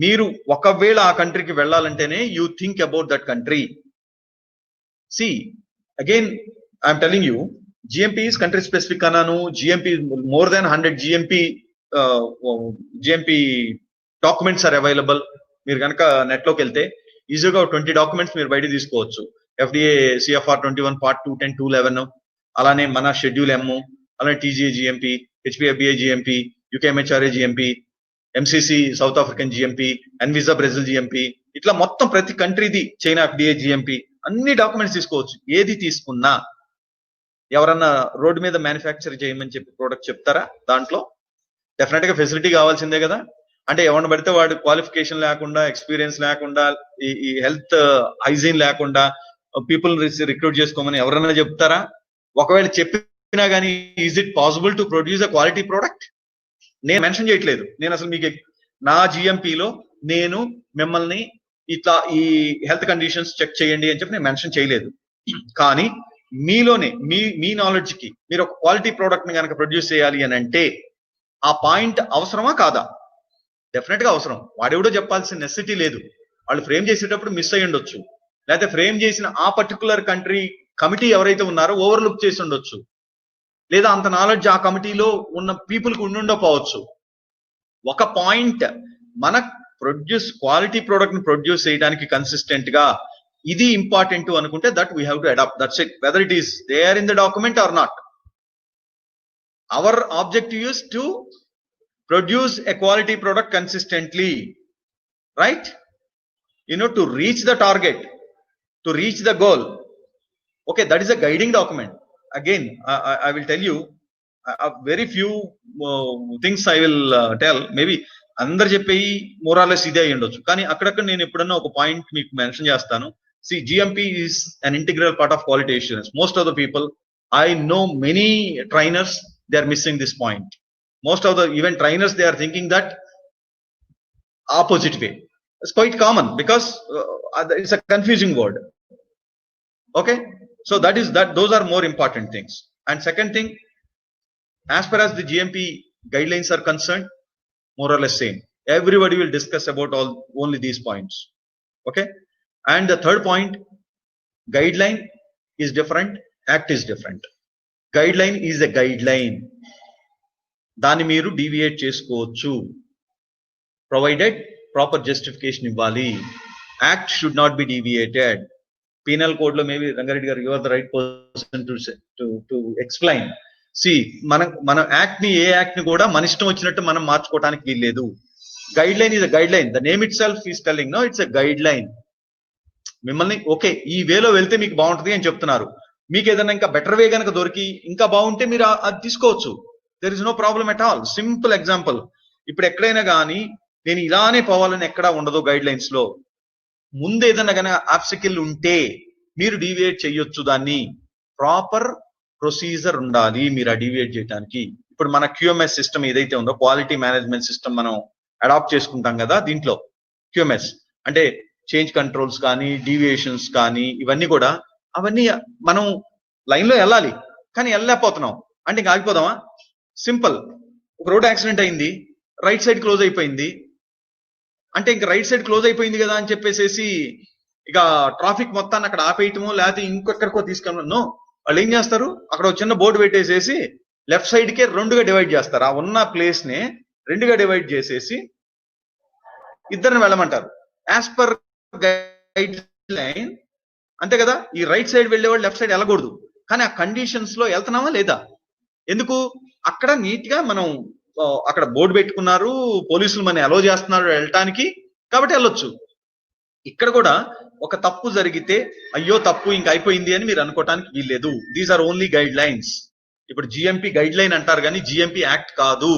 మీరు ఒకవేళ ఆ కంట్రీకి వెళ్ళాలంటేనే you think about that country. See, again I am telling you, GMP is country specific అన్నాను. GMP more than 100 GMP documents are available. మీరు కనుక net లోకి వెళ్తే ఈజీగా 20 డాక్యుమెంట్స్ మీరు బయట తీసుకోవచ్చు. FDA CFR 21 Part 2, 10, 211, అలానే మన షెడ్యూల్ M, అలానే TGA GMP, HPFBA GMP, UK MHRA GMP, MCC south African GMP, ANVISA Brazil GMP, ఇట్లా మొత్తం ప్రతి కంట్రీది, చైనా FDA GMP, అన్ని డాక్యుమెంట్స్ తీసుకోవచ్చు. ఏది తీసుకున్నా ఎవరన్నా రోడ్డు మీద మ్యానుఫ్యాక్చర్ చేయమని చెప్పి ప్రోడక్ట్ చెప్తారా? దాంట్లో డెఫినెట్ గా ఫెసిలిటీ కావాల్సిందే కదా. అంటే ఎవరిని పడితే వాడు క్వాలిఫికేషన్ లేకుండా, ఎక్స్పీరియన్స్ లేకుండా, ఈ హెల్త్ హైజీన్ లేకుండా పీపుల్ రిక్రూట్ చేసుకోమని ఎవరన్నా చెప్తారా? ఒకవేళ చెప్పినా కానీ is it possible to produce a quality product? నేను మెన్షన్ చేయట్లేదు. నేను అసలు మీకు నా జిఎంపీలో నేను మిమ్మల్ని ఇట్లా ఈ హెల్త్ కండిషన్స్ చెక్ చేయండి అని చెప్పి నేను మెన్షన్ చేయలేదు. కానీ మీలోనే మీ నాలెడ్జ్ కి మీరు ఒక క్వాలిటీ ప్రోడక్ట్ ని కనుక ప్రొడ్యూస్ చేయాలి అని అంటే ఆ పాయింట్ అవసరమా కాదా? డెఫినెట్ గా అవసరం. వాడెవడో చెప్పాల్సిన నెసెసిటీ లేదు. వాళ్ళు ఫ్రేమ్ చేసేటప్పుడు మిస్ అయ్యి ఉండొచ్చు, లేకపోతే ఫ్రేమ్ చేసిన ఆ పర్టికులర్ కంట్రీ కమిటీ ఎవరైతే ఉన్నారో ఓవర్లుక్ చేసి ఉండొచ్చు, లేదా అంత నాలెడ్జ్ ఆ కమిటీలో ఉన్న పీపుల్ కి ఉండుండకపోవచ్చు. ఒక పాయింట్, మన క్వాలిటీ ప్రోడక్ట్ ని ప్రొడ్యూస్ చేయడానికి కన్సిస్టెంట్ గా ఇది ఇంపార్టెంట్ అనుకుంటే that we have to adapt. That's it, whether it is there in the document or not. Our objective is to produce a quality product consistently, right? To reach the target, to reach the goal. Okay, that is a guiding document. Again, I will tell you very few things I will tell. Maybe అందరు చెప్పేవి Morales ఇదే అయ్యి ఉండొచ్చు, కానీ అక్కడక్కడ నేను ఎప్పుడన్నా ఒక పాయింట్ మీకు మెన్షన్ చేస్తాను. See, GMP is an integral part of quality assurance. Most of the people, I know many trainers, they are missing this point. Most of the even trainers, they are thinking that opposite way. It's quite common because it's a confusing word. Okay, so those are more important things. And second thing, as far as the GMP guidelines are concerned, more or less same. Everybody will discuss about only these points. Okay, and the third point, guideline is different, act is different. Guideline is a guideline. దాన్ని మీరు deviate చేసుకోవచ్చు, provided proper justification ఇవ్వాలి. Act should not be deviated. Penal code లో maybe Rangareddy గారు, you are the right person to explain. మన act ని, ఏ act ని కూడా మన ఇష్టం వచ్చినట్టు మనం మార్చుకోవడానికి వీల్లేదు. Guideline is a guideline. The name itself is telling no it's a guideline. మిమ్మల్ని ఓకే ఈ వేలో వెళ్తే మీకు బాగుంటుంది అని చెప్తున్నారు. మీకు ఏదైనా ఇంకా బెటర్ వే కనుక దొరికి ఇంకా బాగుంటే మీరు అది తీసుకోవచ్చు. There is no problem at all. Simple example, ఇప్పుడు ఎక్కడైనా కానీ నేను ఇలానే పోవాలని ఎక్కడా ఉండదు గైడ్ లైన్స్ లో. ముందు ఏదైనా కానీ ఆబ్స్టికల్ ఉంటే మీరు డీవియేట్ చేయొచ్చు. దాన్ని ప్రాపర్ ప్రొసీజర్ ఉండాలి మీరు ఆ డీవియేట్ చేయడానికి. ఇప్పుడు మన QMS సిస్టమ్ ఏదైతే ఉందో, క్వాలిటీ మేనేజ్మెంట్ సిస్టమ్, మనం అడాప్ట్ చేసుకుంటాం కదా. దీంట్లో QMS అంటే చేంజ్ కంట్రోల్స్ కానీ, డీవియేషన్స్ కానీ, ఇవన్నీ కూడా అవన్నీ మనం లైన్ లో వెళ్ళాలి, కానీ వెళ్ళలేకపోతున్నాం. అంటే ఇంకా ఆగిపోదామా? సింపుల్, ఒక రోడ్ యాక్సిడెంట్ అయింది, రైట్ సైడ్ క్లోజ్ అయిపోయింది అంటే ఇంకా రైట్ సైడ్ క్లోజ్ అయిపోయింది కదా అని చెప్పేసి ఇక ట్రాఫిక్ మొత్తాన్ని అక్కడ ఆపేయటమో లేకపోతే ఇంకొకరికో తీసుకెళ్ళను. వాళ్ళు ఏం చేస్తారు, అక్కడ ఒక చిన్న బోర్డు పెట్టేసేసి లెఫ్ట్ సైడ్ కే రెండుగా డివైడ్ చేస్తారు. ఆ ఉన్న ప్లేస్ ని రెండుగా డివైడ్ చేసేసి ఇద్దరిని వెళ్ళమంటారు యాజ్ పర్ గైడ్ లైన్. అంతే కదా, ఈ రైట్ సైడ్ వెళ్ళేవాళ్ళు లెఫ్ట్ సైడ్ వెళ్ళకూడదు. కానీ ఆ కండిషన్స్ లో వెళ్తున్నామా లేదా? ఎందుకు? అక్కడ నీట్ గా మనం అక్కడ బోర్డు పెట్టుకున్నారు, పోలీసులు మన అలో చేస్తున్నారు వెళ్ళటానికి, కాబట్టి వెళ్ళొచ్చు. ఇక్కడ కూడా ఒక తప్పు జరిగితే అయ్యో తప్పు ఇంక అయిపోయింది అని మీరు అనుకోవటానికి వీల్లేదు. These are only guidelines. ఇప్పుడు GMP గైడ్ లైన్ అంటారు కానీ GMP యాక్ట్ కాదు.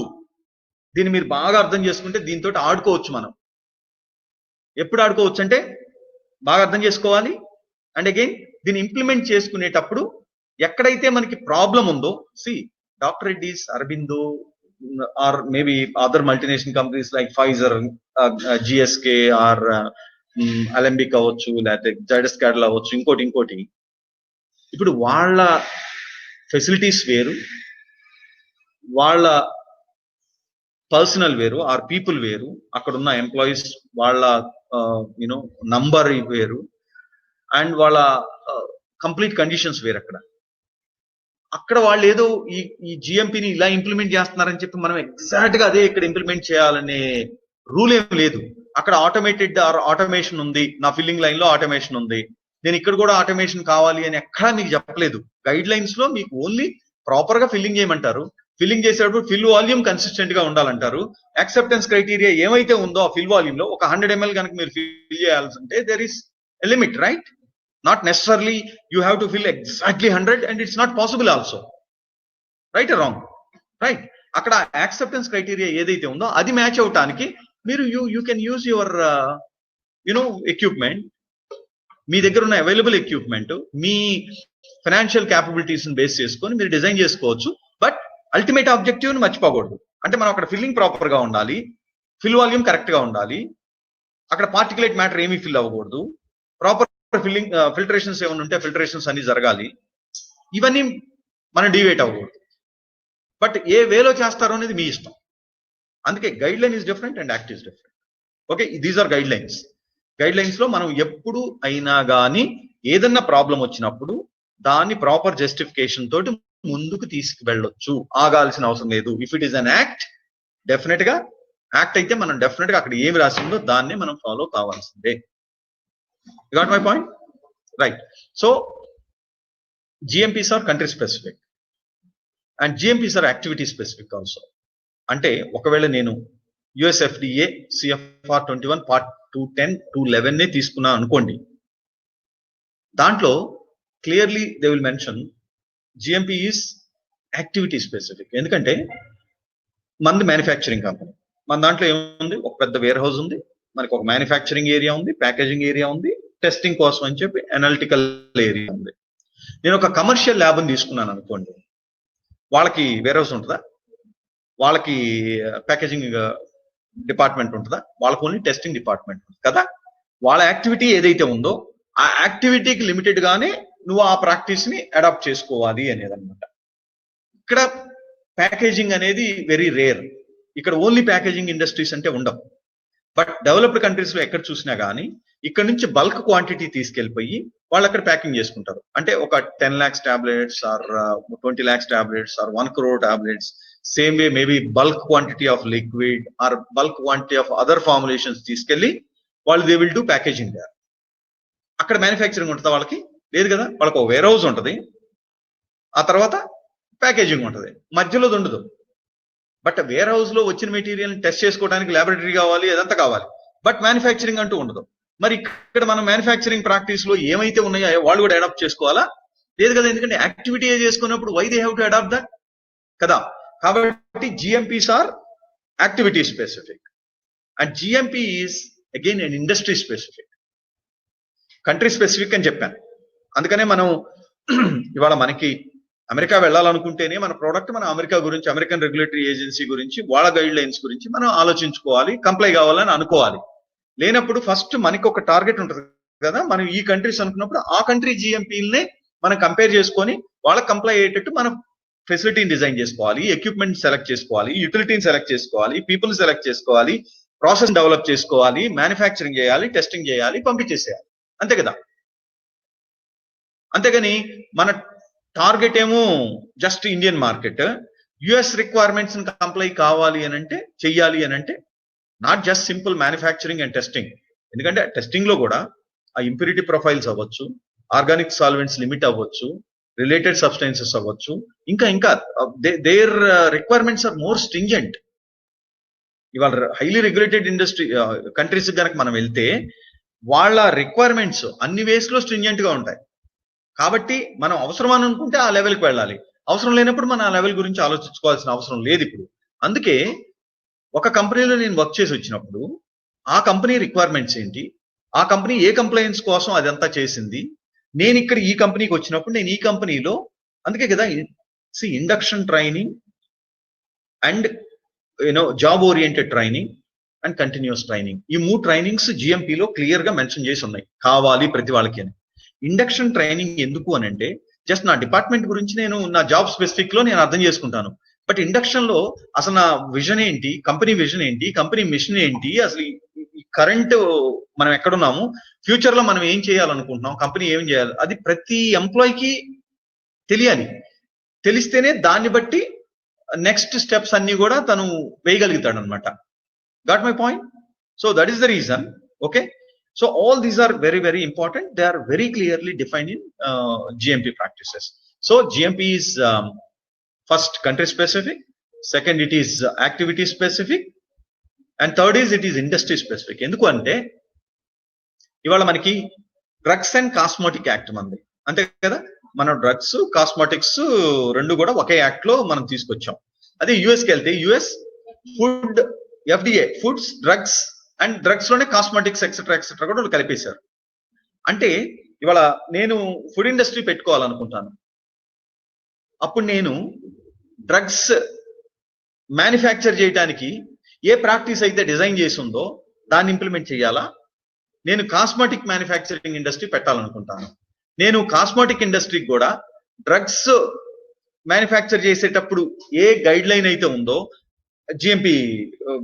దీన్ని మీరు బాగా అర్థం చేసుకుంటే దీంతో ఆడుకోవచ్చు. మనం ఎప్పుడు ఆడుకోవచ్చు అంటే బాగా అర్థం చేసుకోవాలి. అండ్ అగైన్ దీన్ని ఇంప్లిమెంట్ చేసుకునేటప్పుడు ఎక్కడైతే మనకి ప్రాబ్లం ఉందో, doctor Reddy's, Aurobindo, or maybe other multinational companies like Pfizer, GSK or Alembic అవ్వచ్చు, లేకపోతే జైడస్ క్యాడల్ అవ్వచ్చు, ఇంకోటి. ఇప్పుడు వాళ్ళ ఫెసిలిటీస్ వేరు, వాళ్ళ పర్సనల్ వేరు, ఆర్ పీపుల్ వేరు, అక్కడ ఉన్న ఎంప్లాయీస్ వాళ్ళ నంబర్ వేరు, అండ్ వాళ్ళ కంప్లీట్ కండిషన్స్ వేరు. అక్కడ వాళ్ళు ఏదో ఈ GMPని ఇలా ఇంప్లిమెంట్ చేస్తున్నారని చెప్పి మనం ఎగ్జాక్ట్ గా అదే ఇక్కడ ఇంప్లిమెంట్ చేయాలనే రూల్ ఏం లేదు. అక్కడ ఆటోమేటెడ్ ఆటోమేషన్ ఉంది, నా ఫిల్లింగ్ లైన్ లో ఆటోమేషన్ ఉంది, నేను ఇక్కడ కూడా ఆటోమేషన్ కావాలి అని ఎక్కడా మీకు చెప్పలేదు. గైడ్ లైన్స్ లో మీకు ఓన్లీ ప్రాపర్ గా ఫిల్లింగ్ చేయమంటారు. ఫిల్లింగ్ చేసేటప్పుడు ఫిల్ వాల్యూమ్ కన్సిస్టెంట్ గా ఉండాలంటారు. యాక్సెప్టెన్స్ క్రైటీరియా ఏమైతే ఉందో ఆ ఫిల్ వాల్యూమ్ లో ఒక 100 ml కనుక మీరు ఫిల్ చేయాల్సి ఉంటే there is a limit, right? Not necessarily you have to fill exactly 100 and it's not possible also. Right or wrong? Right. అక్కడ యాక్సెప్టెన్స్ క్రైటీరియా ఏదైతే ఉందో అది మ్యాచ్ అవటానికి మీరు you can use your equipment. మీ దగ్గర ఉన్న అవైలబుల్ ఎక్విప్మెంట్, మీ ఫైనాన్షియల్ క్యాపబిలిటీస్ బేస్ చేసుకొని మీరు డిజైన్ చేసుకోవచ్చు. బట్ అల్టిమేట్ ఆబ్జెక్టివ్ ని మర్చిపోకూడదు. అంటే మనం అక్కడ ఫిల్లింగ్ ప్రాపర్ గా ఉండాలి, ఫిల్ వాల్యూమ్ కరెక్ట్ గా ఉండాలి, అక్కడ పార్టికులేట్ మ్యాటర్ ఏమీ ఫిల్ అవ్వకూడదు, ప్రాపర్ ఫిల్టరేషన్స్ ఏమైనా ఉంటే ఫిల్టరేషన్స్ అన్ని జరగాలి. ఇవన్నీ మనం డివేట్ అవ్వకూడదు. బట్ ఏ వేలో చేస్తారో అనేది మీ ఇష్టం. అందుకే guideline is different and act is different. Okay, these are guidelines. Guidelines లో మనం ఎప్పుడు అయినా కానీ ఏదన్నా ప్రాబ్లం వచ్చినప్పుడు దాన్ని ప్రాపర్ జస్టిఫికేషన్ తోటి ముందుకు తీసుకువెళ్ళొచ్చు, ఆగాల్సిన అవసరం లేదు. If it is an act, definite గా యాక్ట్ అయితే మనం డెఫినెట్ గా అక్కడ ఏమి రాసిందో దాన్ని మనం ఫాలో కావాల్సిందే. You got my point? Right. So GMPs are country specific and GMPs are activity specific also. అంటే ఒకవేళ నేను USFDA CFR 21 Part 210 211 నే తీసుకున్నా అనుకోండి, దాంట్లో clearly they will mention GMP is activity specific. ఎందుకంటే మనది మ్యానుఫ్యాక్చరింగ్ కంపెనీ. మన దాంట్లో ఏముంది, ఒక పెద్ద వేర్ హౌస్ ఉంది, మనకి ఒక మ్యానుఫ్యాక్చరింగ్ ఏరియా ఉంది, ప్యాకేజింగ్ ఏరియా ఉంది, టెస్టింగ్ కోసం అని చెప్పి అనలిటికల్ ఏరియా ఉంది. నేను ఒక కమర్షియల్ ల్యాబ్ని తీసుకున్నాను అనుకోండి, వాళ్ళకి వేర్ హౌస్ ఉంటుందా, వాళ్ళకి ప్యాకేజింగ్ డిపార్ట్మెంట్ ఉంటుందా? వాళ్ళకు ఓన్లీ టెస్టింగ్ డిపార్ట్మెంట్ ఉంటుంది కదా. వాళ్ళ యాక్టివిటీ ఏదైతే ఉందో ఆ యాక్టివిటీకి లిమిటెడ్ గానే నువ్వు ఆ ప్రాక్టీస్ ని అడాప్ట్ చేసుకోవాలి అనేది అనమాట. ఇక్కడ ప్యాకేజింగ్ అనేది వెరీ రేర్. ఇక్కడ ఓన్లీ ప్యాకేజింగ్ ఇండస్ట్రీస్ అంటే ఉండవు. బట్ డెవలప్డ్ కంట్రీస్ లో ఎక్కడ చూసినా గానీ ఇక్కడ నుంచి బల్క్ క్వాంటిటీ తీసుకెళ్లిపోయి వాళ్ళు అక్కడ ప్యాకింగ్ చేసుకుంటారు. అంటే ఒక 10 lakhs tablets or 20 lakhs tablets or 1 crore tablets, same way maybe bulk quantity of liquid or bulk quantity of other formulations తీసుకెళ్లి వాళ్ళు they will do packaging there. అక్కడ మ్యానుఫ్యాక్చరింగ్ ఉంటుందా? వాళ్ళకి లేదు కదా. వాళ్ళకి ఒక వేర్ హౌస్ ఉంటుంది, ఆ తర్వాత ప్యాకేజింగ్ ఉంటుంది, మధ్యలో ఉండదు. బట్ వేర్ హౌస్ లో వచ్చిన మెటీరియల్ టెస్ట్ చేసుకోవడానికి ల్యాబొరేటరీ కావాలి, అదంతా కావాలి. బట్ మ్యానుఫ్యాక్చరింగ్ అంటూ ఉండదు. మరి ఇక్కడ మనం మ్యానుఫ్యాక్చరింగ్ ప్రాక్టీస్ లో ఏమైతే ఉన్నాయో వాళ్ళు కూడా అడాప్ట్ చేసుకోవాలా? లేదు కదా. ఎందుకంటే యాక్టివిటీ చేసుకున్నప్పుడు why they have to adapt that కదా. కాబట్టి GMPs are activity specific and GMP is again and industry specific, country specific అని చెప్పాను. అందుకనే మనం ఇవాళ మనకి అమెరికా వెళ్ళాలనుకుంటేనే మన ప్రోడక్ట్ మన అమెరికా గురించి, అమెరికన్ రెగ్యులేటరీ ఏజెన్సీ గురించి, వాళ్ళ గైడ్ లైన్స్ గురించి మనం ఆలోచించుకోవాలి, కంప్లై కావాలని అనుకోవాలి. లేనప్పుడు ఫస్ట్ మనకి ఒక టార్గెట్ ఉంటుంది కదా. మనం ఈ కంట్రీస్ అనుకున్నప్పుడు ఆ కంట్రీ జిఎంపీలనే మనం కంపేర్ చేసుకొని వాళ్ళకి కంప్లై అయ్యేటట్టు మనం ఫెసిలిటీని డిజైన్ చేసుకోవాలి, ఎక్విప్మెంట్ సెలెక్ట్ చేసుకోవాలి, యూటిలిటీని సెలెక్ట్ చేసుకోవాలి, పీపుల్ సెలెక్ట్ చేసుకోవాలి, ప్రాసెస్ డెవలప్ చేసుకోవాలి, మ్యానుఫ్యాక్చరింగ్ చేయాలి, టెస్టింగ్ చేయాలి, పంపించేసేయాలి. అంతే కదా. అంతేగాని మన టార్గెట్ ఏమో just Indian market, US requirements comply కావాలి అని అంటే, చెయ్యాలి అని అంటే not just simple manufacturing and testing. ఎందుకంటే టెస్టింగ్ లో కూడా ఆ ఇంప్యూరిటీ ప్రొఫైల్స్ అవ్వచ్చు, ఆర్గానిక్ సాల్వెంట్స్ లిమిట్ అవ్వచ్చు, రిలేటెడ్ సబ్స్టెన్సెస్ అవ్వచ్చు, ఇంకా their requirements are more stringent. ఇవాళ హైలీ రెగ్యులేటెడ్ ఇండస్ట్రీ కంట్రీస్ కనుక మనం వెళ్తే వాళ్ళ రిక్వైర్మెంట్స్ అన్ని వేస్ లో స్ట్రింజెంట్ గా ఉంటాయి. కాబట్టి మనం అవసరం అని అనుకుంటే ఆ లెవెల్కి వెళ్ళాలి, అవసరం లేనప్పుడు మనం ఆ లెవెల్ గురించి ఆలోచించుకోవాల్సిన అవసరం లేదు ఇప్పుడు. అందుకే ఒక కంపెనీలో నేను వర్క్ చేసి వచ్చినప్పుడు ఆ కంపెనీ రిక్వైర్మెంట్స్ ఏంటి, ఆ కంపెనీ ఏ కంప్లైన్స్ కోసం అదంతా చేసింది, నేను ఇక్కడ ఈ కంపెనీకి వచ్చినప్పుడు నేను ఈ కంపెనీలో, అందుకే కదా induction training and job oriented training and continuous training, ఈ 3 ట్రైనింగ్స్ జిఎంపీలో క్లియర్ గా మెన్షన్ చేసి ఉన్నాయి, కావాలి ప్రతి వాళ్ళకి అని. ఇండక్షన్ ట్రైనింగ్ ఎందుకు అని అంటే జస్ట్ నా డిపార్ట్మెంట్ గురించి నేను నా జాబ్ స్పెసిఫిక్ లో నేను అర్థం చేసుకుంటాను. బట్ ఇండక్షన్ లో అసలు నా విజన్ ఏంటి, కంపెనీ విజన్ ఏంటి, కంపెనీ మిషన్ ఏంటి, అసలు ఈ కరెంట్ మనం ఎక్కడున్నాము, ఫ్యూచర్ లో మనం ఏం చేయాలనుకుంటున్నాం, కంపెనీ ఏం చేయాలి, అది ప్రతి ఎంప్లాయీకి తెలియాలి. తెలిస్తేనే దాన్ని బట్టి నెక్స్ట్ స్టెప్స్ అన్ని కూడా తను వేయగలుగుతాడు అనమాట. Got my point? So that is the reason. Okay, so all these are very very important. They are very clearly defined in GMP practices. So GMP is first country specific, second it is activity specific, and third is it is industry specific. ఎందుకు అంటే ఇవాళ మనకి drugs and cosmetic act మంది, అంతే కదా. మనం drugs cosmetics రెండు కూడా ఒకే యాక్ట్ లో మనం తీసుకొచ్చాం. అదే యుఎస్కి వెళ్తే US food, FDA foods, drugs and drugs లోనే కాస్మెటిక్స్ ఎక్సెట్రా ఎక్సెట్రా కూడా కలిపేశారు. అంటే ఇవాళ నేను ఫుడ్ ఇండస్ట్రీ పెట్టుకోవాలనుకుంటాను, అప్పుడు నేను డ్రగ్స్ మ్యానుఫ్యాక్చర్ చేయడానికి ఏ ప్రాక్టీస్ అయితే డిజైన్ చేసి ఉందో దాన్ని ఇంప్లిమెంట్ చేయాలా? నేను కాస్మెటిక్ మ్యానుఫ్యాక్చరింగ్ ఇండస్ట్రీ పెట్టాలనుకుంటాను, నేను కాస్మెటిక్ ఇండస్ట్రీకి కూడా డ్రగ్స్ మ్యానుఫ్యాక్చర్ చేసేటప్పుడు ఏ గైడ్ లైన్ అయితే ఉందో జిఎంపీ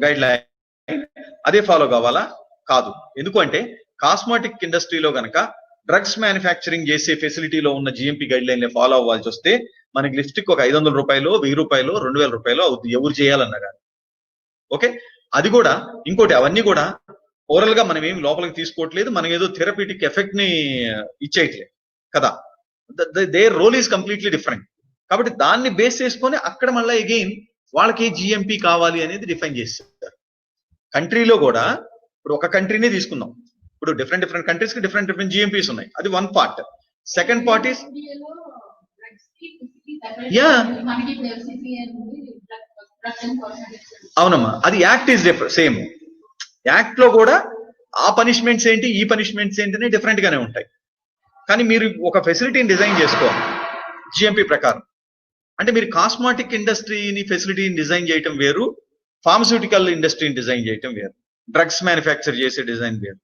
గైడ్ లైన్ అదే ఫాలో కావాలా? కాదు. ఎందుకు అంటే కాస్మెటిక్ ఇండస్ట్రీలో గనక డ్రగ్స్ మ్యానుఫ్యాక్చరింగ్ చేసే ఫెసిలిటీలో ఉన్న జిఎంపీ గైడ్ లైన్ ఫాలో అవ్వాల్సి వస్తే మనకి లిస్ట్కి ఒక 500 రూపాయలు, 1000 రూపాయలు, 2000 రూపాయలు అవుతుంది ఎవరు చేయాలన్నా కానీ. ఓకే, అది కూడా ఇంకోటి, అవన్నీ కూడా ఓవరాల్ గా మనం ఏమి లోపలికి తీసుకోవట్లేదు, మనం ఏదో థెరపీటిక్ ఎఫెక్ట్ ని ఇచ్చేయట్లేదు కదా. Their role is completely different. కాబట్టి దాన్ని బేస్ చేసుకొని అక్కడ మళ్ళీ అగైన్ వాళ్ళకి జిఎంపీ కావాలి అనేది డిఫైన్ చేస్తారు. కంట్రీలో కూడా ఇప్పుడు ఒక కంట్రీనే తీసుకుందాం, ఇప్పుడు డిఫరెంట్ కంట్రీస్ కి డిఫరెంట్ జిఎంపీస్ ఉన్నాయి, అది one part. Second part is అవునమ్మా, అది యాక్ట్ ఈస్ సేమ్. యాక్ట్ లో కూడా ఆ పనిష్మెంట్స్ ఏంటి, ఈ పనిష్మెంట్స్ ఏంటి అని డిఫరెంట్ గానే ఉంటాయి. కానీ మీరు ఒక ఫెసిలిటీని డిజైన్ చేసుకోవాలి జిఎంపీ ప్రకారం. అంటే మీరు కాస్మెటిక్ ఇండస్ట్రీని ఫెసిలిటీని డిజైన్ చేయటం వేరు, ఫార్మస్యూటికల్ ఇండస్ట్రీని డిజైన్ చేయటం వేరు, డ్రగ్స్ మ్యానుఫ్యాక్చర్ చేసే డిజైన్ వేరు.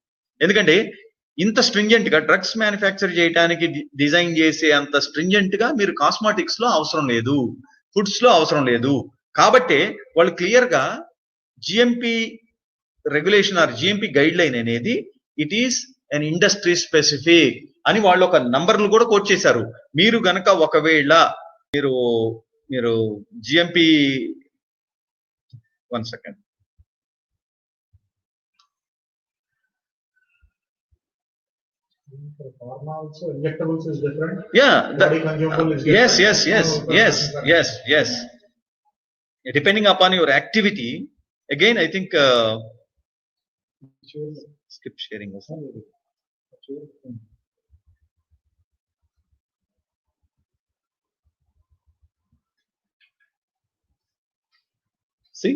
ఎందుకంటే ఇంత స్ట్రింజెంట్ గా డ్రగ్స్ మ్యానుఫ్యాక్చర్ చేయడానికి డిజైన్ చేసే అంత స్ట్రింజెంట్ గా మీరు కాస్మాటిక్స్ లో అవసరం లేదు, ఫుడ్స్ లో అవసరం లేదు. కాబట్టి వాళ్ళు క్లియర్ గా GMP regulation or GMP guideline అనేది it is an industry specific అని వాళ్ళు ఒక నంబర్లు కూడా కోట్ చేశారు. మీరు గనక ఒకవేళ మీరు GMP 1 second. For pharma also, injectables is different. Yeah. Body consumable is different. Yes. Depending upon your activity, again, I think skip sharing. See.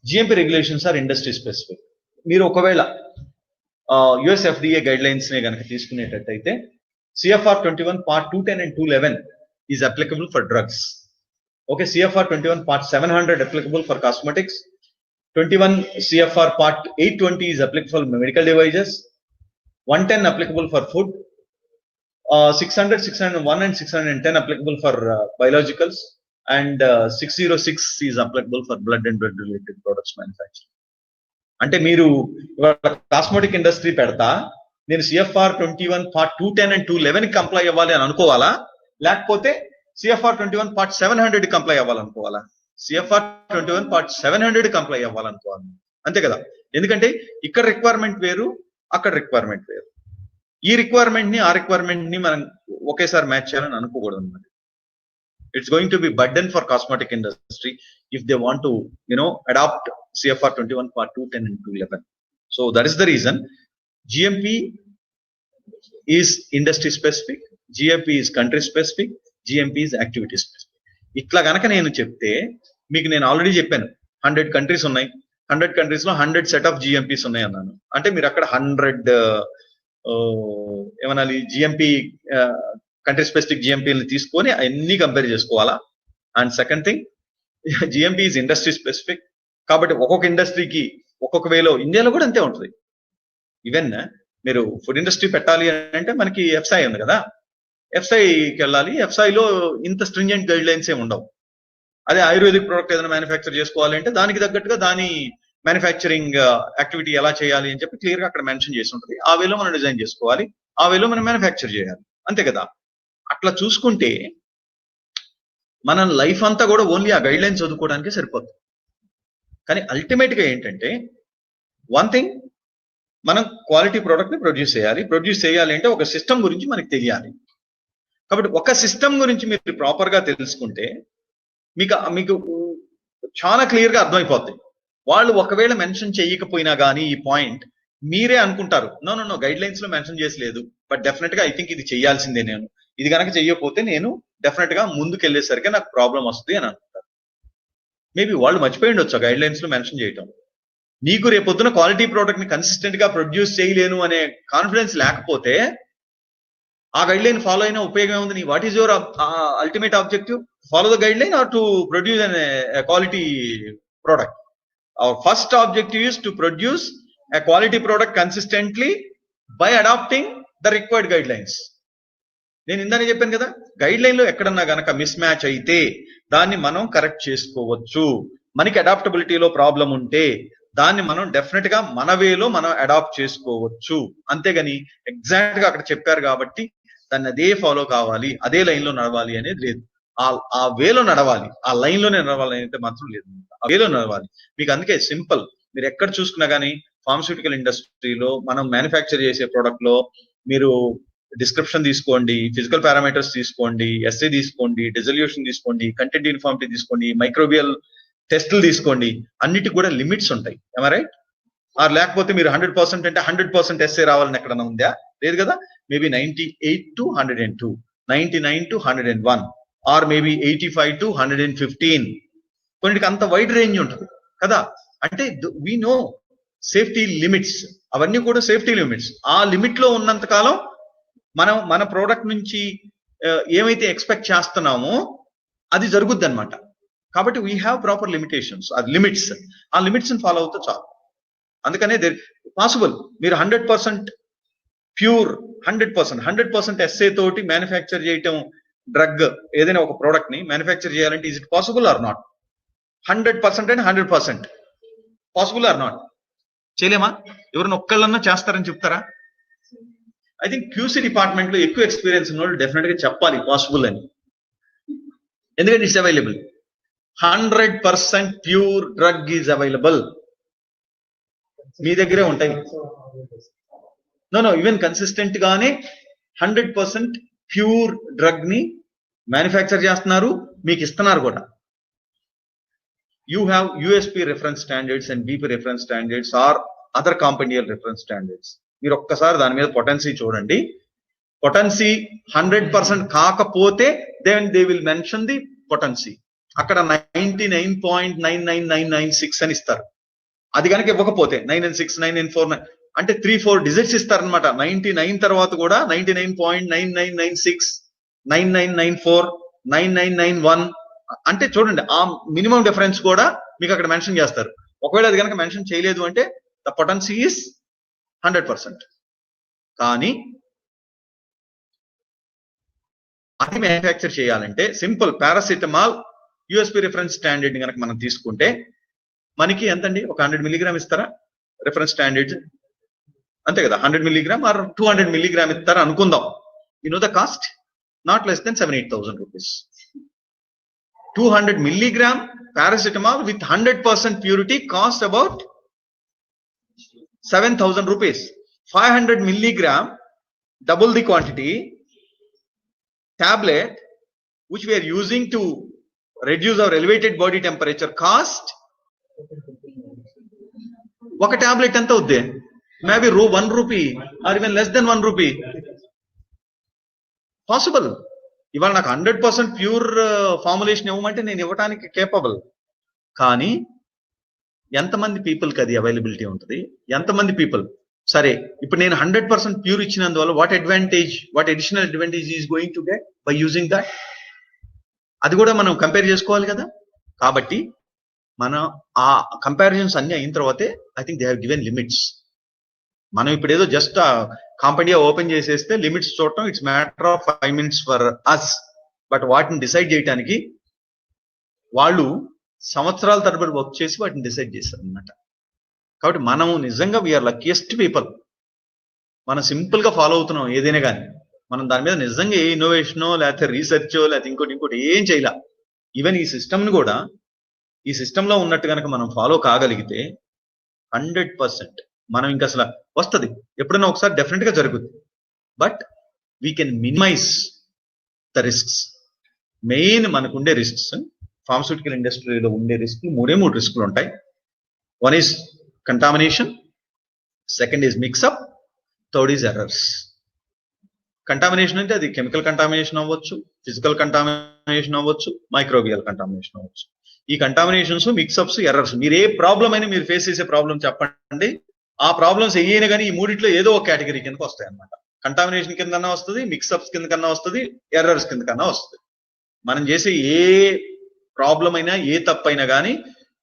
GMP regulations are industry specific. మీరు ఒకవేళ యుఎస్ ఎఫ్డిఏ గైడ్ లైన్స్ నే కనుక తీసుకునేటట్టయితే CFR 21 Part 210 and 211 is applicable for drugs. Okay, CFR 21 Part 700 applicable for cosmetics. 21 CFR Part 820 is applicable for medical devices. 110 applicable for food. 600, 601 and 610 applicable for biologicals. And 606 is applicable for blood and blood related products manufacturing. అంటే మీరు cosmetic industry పెడతా నేను CFR 21 Part 210 and 211 comply అవ్వాలి అని అనుకోవాలా, లేకపోతే CFR 21 Part 700 comply అవ్వాలనుకోవాలా? CFR 21 Part 700 comply అవ్వాలనుకోవాలి, అంతే కదా. ఎందుకంటే ఇక్కడ రిక్వైర్మెంట్ వేరు, అక్కడ రిక్వైర్మెంట్ వేరు. ఈ రిక్వైర్మెంట్ ని ఆ రిక్వైర్మెంట్ ని మనం ఒకేసారి మ్యాచ్ చేయాలని అనుకోకూడదు అన్నమాట. It's going to be burden for cosmetic industry if they want to, adopt CFR 21 Part 210 and 211. So that is the reason GMP is industry specific, GMP is country specific, GMP is activity specific. ఇట్లా గనక నేను చెప్తే మీకు నేను already చెప్పాను 100 countries ఉన్నాయి, 100 countries లో 100 set of GMPs ఉన్నాయి అన్నాను. అంటే మీరు అక్కడ 100 ఏమనాలి జిఎంపి కంట్రీ స్పెసిఫిక్ జిఎంపీని తీసుకొని అన్ని కంపేర్ చేసుకోవాలా. And second thing, GMP is industry specific కాబట్టి ఒక్కొక్క ఇండస్ట్రీకి ఒక్కొక్క వేలో, ఇండియాలో కూడా అంతే ఉంటుంది. ఈవెన్ మీరు ఫుడ్ ఇండస్ట్రీ పెట్టాలి అంటే మనకి ఎఫ్సఐ ఉంది కదా, ఎఫ్సఐకి వెళ్ళాలి. ఎఫ్సఐలో ఇంత స్ట్రింజెంట్ గైడ్ లైన్స్ ఏమి ఉండవు. అదే ఆయుర్వేదిక్ ప్రోడక్ట్ ఏదైనా మ్యానుఫ్యాక్చర్ చేసుకోవాలి అంటే దానికి తగ్గట్టుగా దాని మ్యానుఫ్యాక్చరింగ్ యాక్టివిటీ ఎలా చేయాలి అని చెప్పి క్లియర్ గా అక్కడ మెన్షన్ చేసి ఉంటుంది. ఆ వేలో మనం డిజైన్ చేసుకోవాలి, ఆ వేలో మనం మ్యానుఫ్యాక్చర్ చేయాలి, అంతే కదా. అట్లా చూసుకుంటే మన లైఫ్ అంతా కూడా ఓన్లీ ఆ గైడ్ లైన్ చదువుకోవడానికే సరిపోతుంది. కానీ అల్టిమేట్ గా ఏంటంటే వన్ థింగ్, మనం క్వాలిటీ ప్రోడక్ట్ ని ప్రొడ్యూస్ చేయాలి అంటే ఒక సిస్టమ్ గురించి మనకి తెలియాలి. కాబట్టి ఒక సిస్టమ్ గురించి మీరు ప్రాపర్ గా తెలుసుకుంటే మీకు చాలా క్లియర్ గా అర్థమైపోతుంది. వాళ్ళు ఒకవేళ మెన్షన్ చేయకపోయినా కానీ ఈ పాయింట్ మీరే అనుకుంటారు, నో గైడ్ లైన్స్ లో మెన్షన్ చేసలేదు, బట్ డెఫినెట్ గా ఐ థింక్ ఇది చేయాల్సిందే, నేను ఇది కనుక చెయ్యకపోతే నేను డెఫినెట్ గా ముందుకు వెళ్ళేసరికి నాకు ప్రాబ్లం వస్తుంది అని అనుకుంటారు. మేబీ వాళ్ళు మర్చిపోయి ఉండొచ్చు గైడ్ లైన్స్ లో మెన్షన్ చేయటం. నీకు రేపొద్దున క్వాలిటీ ప్రోడక్ట్ ని కన్సిస్టెంట్ గా ప్రొడ్యూస్ చేయలేను అనే కాన్ఫిడెన్స్ లేకపోతే ఆ గైడ్ లైన్ ఫాలో అయినా ఉపయోగం ఉంది. నీ what is your ultimate objective? Follow the guideline or to produce an quality product? Our first objective is to produce a quality product consistently by adopting the required guidelines. నేను ఇందానే చెప్పాను కదా, guide line లో ఎక్కడన్నా గనక miss match అయితే దాన్ని మనం correct చేసుకోవచ్చు. మనకి అడాప్టబిలిటీలో ప్రాబ్లం ఉంటే దాన్ని మనం డెఫినెట్ గా మన వేలో మనం అడాప్ట్ చేసుకోవచ్చు. అంతేగాని ఎగ్జాక్ట్ గా అక్కడ చెప్పారు కాబట్టి దాన్ని అదే ఫాలో కావాలి, అదే లైన్ లో నడవాలి అనేది లేదు. ఆ వేలో నడవాలి, ఆ లైన్ లోనే నడవాలి అయితే మాత్రం లేదు, ఆ వేలో నడవాలి. మీకు అందుకే సింపుల్, మీరు ఎక్కడ చూసుకున్నా కానీ ఫార్మస్యూటికల్ ఇండస్ట్రీలో మనం మ్యానుఫ్యాక్చర్ చేసే ప్రోడక్ట్ లో మీరు డిస్క్రిప్షన్ తీసుకోండి, ఫిజికల్ పారామీటర్స్ తీసుకోండి, ఎస్ఏ తీసుకోండి, డిజల్యూషన్ తీసుకోండి, కంటెంట్ యూనిఫార్మిటీ తీసుకోండి, మైక్రోబియల్ టెస్టులు తీసుకోండి, అన్నిటికి కూడా లిమిట్స్ ఉంటాయి. ఏమా రైట్? ఆర్ లేకపోతే మీరు 100% అంటే 100% ఎస్ఏ రావాలని ఎక్కడన్నా ఉందా? లేదు కదా. Maybe 98 to 102, 99 to 101, or maybe 85 to 115. కొన్నిటికి అంత వైడ్ రేంజ్ ఉంటుంది కదా. అంటే వి నో సేఫ్టీ లిమిట్స్, అవన్నీ కూడా సేఫ్టీ లిమిట్స్. ఆ లిమిట్ లో ఉన్నంత కాలం మనం మన ప్రోడక్ట్ నుంచి ఏమైతే ఎక్స్పెక్ట్ చేస్తున్నామో అది జరుగుద్ది అనమాట. కాబట్టి వీ హ్యావ్ ప్రాపర్ లిమిటేషన్స్, అది లిమిట్స్, ఆ లిమిట్స్ ఫాలో అవుతే చాలు. అందుకనే పాసిబుల్ మీరు 100% ప్యూర్ 100% ఎస్ఏ తోటి మ్యానుఫ్యాక్చర్ చేయటం, డ్రగ్ ఏదైనా ఒక ప్రోడక్ట్ ని మ్యానుఫ్యాక్చర్ చేయాలంటే is it possible are not? 100% and 100% possible are not? చేయలేమా? ఎవరిని ఒక్కళ్ళన్నా చేస్తారని చెప్తారా? ఐ థింక్ క్యూసీ డిపార్ట్మెంట్ లో ఎక్కువ ఎక్స్పీరియన్స్ ఉన్న వాళ్ళు డెఫినెట్ గా చెప్పాలి పాసిబుల్ అని. ఎందుకంటే it's available. 100% pure drug is available. మీ దగ్గరే ఉంటాయి. నో ఈవెన్ కన్సిస్టెంట్ గానే 100% ప్యూర్ డ్రగ్ ని మ్యానుఫ్యాక్చర్ చేస్తున్నారు, మీకు ఇస్తున్నారు కూడా. You have USP reference standards and BP reference standards or other compendial reference standards. మీరు ఒక్కసారి దాని మీద పొటెన్సీ చూడండి. పొటెన్సీ 100% కాకపోతే then they will mention the potency. అక్కడ 99.99996 అని ఇస్తారు. అది కనుక ఇవ్వకపోతే 996, 9949 అంటే 3-4 డిజిట్స్ ఇస్తారనమాట. 99 తర్వాత కూడా 99.9996, 9994, 9991 అంటే చూడండి, ఆ మినిమం డిఫరెన్స్ కూడా మీకు అక్కడ మెన్షన్ చేస్తారు. ఒకవేళ అది కనుక మెన్షన్ చేయలేదు అంటే ద పొటెన్సీ ఈస్ 100%. కానీ అది మ్యానుఫ్యాక్చర్ చేయాలంటే simple paracetamol USP reference standard కనుక మనం తీసుకుంటే మనకి ఎంతండి? ఒక 100 మిల్లీగ్రామ్ ఇస్తారా రిఫరెన్స్ స్టాండర్డ్? అంతే కదా, 100 మిల్లీగ్రామ్ ఆర్ 200 మిల్లీగ్రామ్ ఇస్తారా అనుకుందాం. You know the cost? Not less than 7,000-8,000 rupees. 200 milligram paracetamol with 100% purity cost about 7,000 rupees. 500 milligram, double the quantity, tablet which we are using to reduce our elevated body temperature cost. ఒక tablet ఎంత అవుద్ది? Maybe 1 rupee or even less than 1 rupee. Possible. ఇవాళ నాకు 100% pure formulation ఇవ్వమంటే నేను ఇవ్వడానికి capable. కానీ ఎంతమంది పీపుల్కి అది అవైలబిలిటీ ఉంటుంది? ఎంతమంది పీపుల్? సరే, ఇప్పుడు నేను 100% ప్యూర్ ఇచ్చినందువల్ల what additional advantage is going to get by using that? అది కూడా మనం కంపేర్ చేసుకోవాలి కదా. కాబట్టి మనం ఆ కంపారిజన్స్ అన్ని అయిన తర్వాతే I think they have given limits. మనం ఇప్పుడు ఏదో జస్ట్ కాంపెడియా ఓపెన్ చేసేస్తే లిమిట్స్ చూడటం it's matter of 5 minutes for us. But వాటిని డిసైడ్ చేయడానికి వాళ్ళు సంవత్సరాల తరబడి వర్క్ చేసి వాటిని డిసైడ్ చేశారు అనమాట. కాబట్టి మనం నిజంగా వీఆర్ లక్కీయెస్ట్ పీపుల్. మనం సింపుల్ గా ఫాలో అవుతున్నాం ఏదైనా కానీ. మనం దాని మీద నిజంగా ఏ ఇన్నోవేషనో లేకపోతే రీసెర్చో లేకపోతే ఇంకోటి ఏం చేయాల. ఈవెన్ ఈ సిస్టమ్ ని కూడా ఈ సిస్టమ్ లో ఉన్నట్టు కనుక మనం ఫాలో కాగలిగితే 100% మనం ఇంకా అసలు వస్తుంది. ఎప్పుడైనా ఒకసారి డెఫినెట్ గా జరుగుతుంది. But we can minimize the risks. Main మనకు ఉండే రిస్క్స్, ఫార్మస్యూటికల్ ఇండస్ట్రీలో ఉండే రిస్క్ 3 రిస్కులు ఉంటాయి. One is contamination, second is mixup, third is errors. Contamination అంటే అది కెమికల్ కంటామినేషన్ అవ్వచ్చు, ఫిజికల్ కంటామినేషన్ అవ్వచ్చు, మైక్రోబియల్ కంటామినేషన్ అవ్వచ్చు. ఈ కంటామినేషన్స్, మిక్సప్స్, ఎర్రర్స్, మీరు ఏ ప్రాబ్లం అయినా మీరు ఫేస్ చేసే ప్రాబ్లం చెప్పండి, ఆ ప్రాబ్లమ్స్ ఏయైనా కానీ ఈ మూడిట్లో ఏదో ఒక కేటగిరీ కిందకి వస్తాయి అన్నమాట. కంటామినేషన్ కిందన్నా వస్తుంది, మిక్సప్స్ కింద కన్నా వస్తుంది, ఎర్రర్స్ కింద కన్నా వస్తుంది. మనం చేసే ఏ ప్రాబ్లం అయినా ఏ తప్పు అయినా కానీ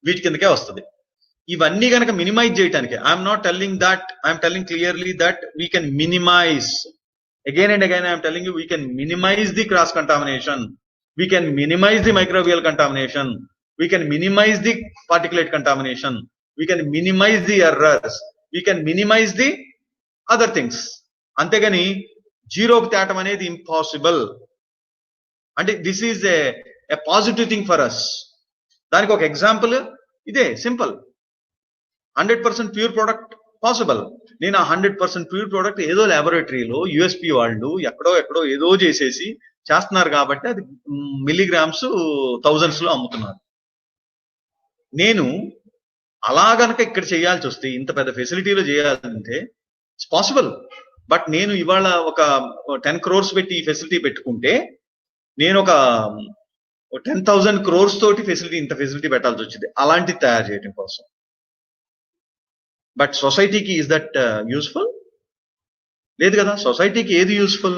వీటి కిందకే వస్తుంది. ఇవన్నీ కనుక మినిమైజ్ చేయడానికి I'm not telling that, I'm telling clearly that we can minimize. Again and again I am telling you, we can minimize the cross contamination, we can minimize the microbial contamination, we can minimize the particulate contamination, we can minimize the errors, we can minimize the other things. అంతేగాని జీరోకి తేటం అనేది impossible. అంటే this is a positive thing for us. దానికి ఒక example ఇదే, simple. 100% pure product possible. నేను ఆ 100% pure product ఏదో ల్యాబొరేటరీలో USP వాళ్ళు ఎక్కడో ఏదో చేసేసి చేస్తున్నారు కాబట్టి అది మిల్లీగ్రామ్స్ థౌజండ్స్ లో అమ్ముతున్నారు. నేను అలా గనక ఇక్కడ చేయాల్సి వస్తే, ఇంత పెద్ద ఫెసిలిటీలో చేయాలంటే ఇట్స్ పాసిబుల్. బట్ నేను ఇవాళ ఒక 10 crores పెట్టి ఈ ఫెసిలిటీ పెట్టుకుంటే నేను ఒక 10,000 crores తోటి ఇంత ఫెసిలిటీ పెట్టాల్సి వచ్చింది అలాంటి తయారు చేయడం కోసం. బట్ సొసైటీకి ఈజ్ దట్ యూస్ఫుల్? లేదు కదా. సొసైటీకి ఏది యూస్ఫుల్?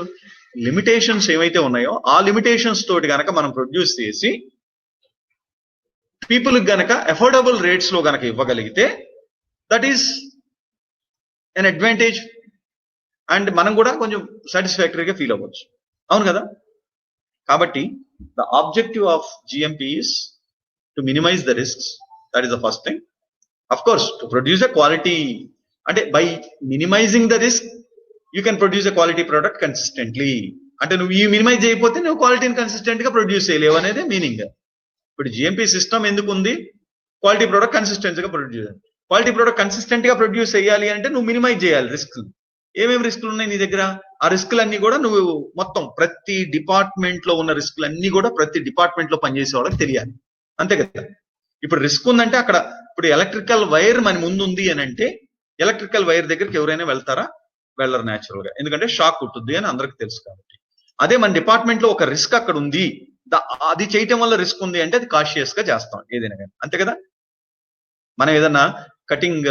లిమిటేషన్స్ ఏవైతే ఉన్నాయో ఆ లిమిటేషన్స్ తోటి గనక మనం ప్రొడ్యూస్ చేసి పీపుల్ గనక అఫోర్డబుల్ రేట్స్ లో గనక ఇవ్వగలిగితే that is an advantage and మనం కూడా కొంచెం సాటిస్ఫాక్టరీగా ఫీల్ అవ్వచ్చు. అవును కదా? కాబట్టి the objective of GMP is to minimise the risks. That is the first thing. Of course to produce a quality, అంటే by minimising the risk you can produce a quality product consistently. అంటే నువ్వు ఈ minimise చేయకపోతే నువ్వు క్వాలిటీని consistent గా produce చేయలేవు అనేది మీనింగ్. ఇప్పుడు జిఎంపీ సిస్టమ్ ఎందుకు ఉంది? క్వాలిటీ ప్రోడక్ట్ కన్సిస్టెంట్ గా ప్రొడ్యూస్ చేయాలి. క్వాలిటీ ప్రోడక్ట్ కన్సిస్టెంట్ గా ప్రొడ్యూస్ చేయాలి అంటే నువ్వు మినిమైజ్ చేయాలి రిస్క్. ఏమేమి రిస్క్లు ఉన్నాయి నీ దగ్గర? ఆ రిస్క్లన్నీ కూడా నువ్వు మొత్తం ప్రతి డిపార్ట్మెంట్ లో ఉన్న రిస్క్లన్నీ కూడా ప్రతి డిపార్ట్మెంట్ లో పనిచేసే వాళ్ళకి తెలియాలి. అంతే కదా? ఇప్పుడు రిస్క్ ఉందంటే అక్కడ ఇప్పుడు ఎలక్ట్రికల్ వైర్ మన ముందు ఉంది అని అంటే ఎలక్ట్రికల్ వైర్ దగ్గరికి ఎవరైనా వెళ్తారా? వెళ్ళరు న్యాచురల్ గా, ఎందుకంటే షాక్ ఉంటుంది అని అందరికి తెలుసు కాబట్టి. అదే మన డిపార్ట్మెంట్ లో ఒక రిస్క్ అక్కడ ఉంది, అది చేయటం వల్ల రిస్క్ ఉంది అంటే అది కాషియస్ గా చేస్తాం ఏదైనా కానీ. అంతే కదా? మనం ఏదన్నా కటింగ్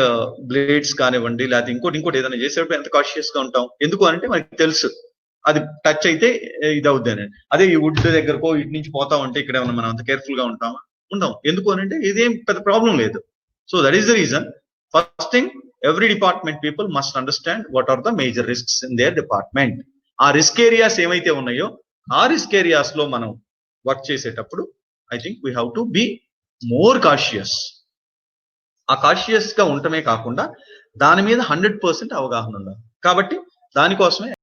బ్లేడ్స్ కానివ్వండి, లేకపోతే ఇంకోటి ఏదైనా చేసేటప్పుడు ఎంత కాషియస్ గా ఉంటాం. ఎందుకు అంటే మనకి తెలుసు అది టచ్ అయితే ఇది అవుద్ది అని. అదే ఈ వుడ్ దగ్గరకో ఇటు నుంచి పోతా ఉంటే ఇక్కడ ఏమన్నా మనం అంత కేర్ఫుల్ గా ఉంటాం. ఎందుకు అని అంటే ఇదేం పెద్ద ప్రాబ్లం లేదు. So that is the reason. First thing, every department people must understand what are the major risks in their department. ఆ రిస్క్ ఏరియాస్ ఏమైతే ఉన్నాయో ఆ రిస్క్ ఏరియాస్ లో మనం వర్క్ చేసేటప్పుడు I think we have to be more cautious. ఆ cautious గా ఉండటమే కాకుండా దాని మీద 100% అవగాహన ఉండాలి. కాబట్టి దానికోసమే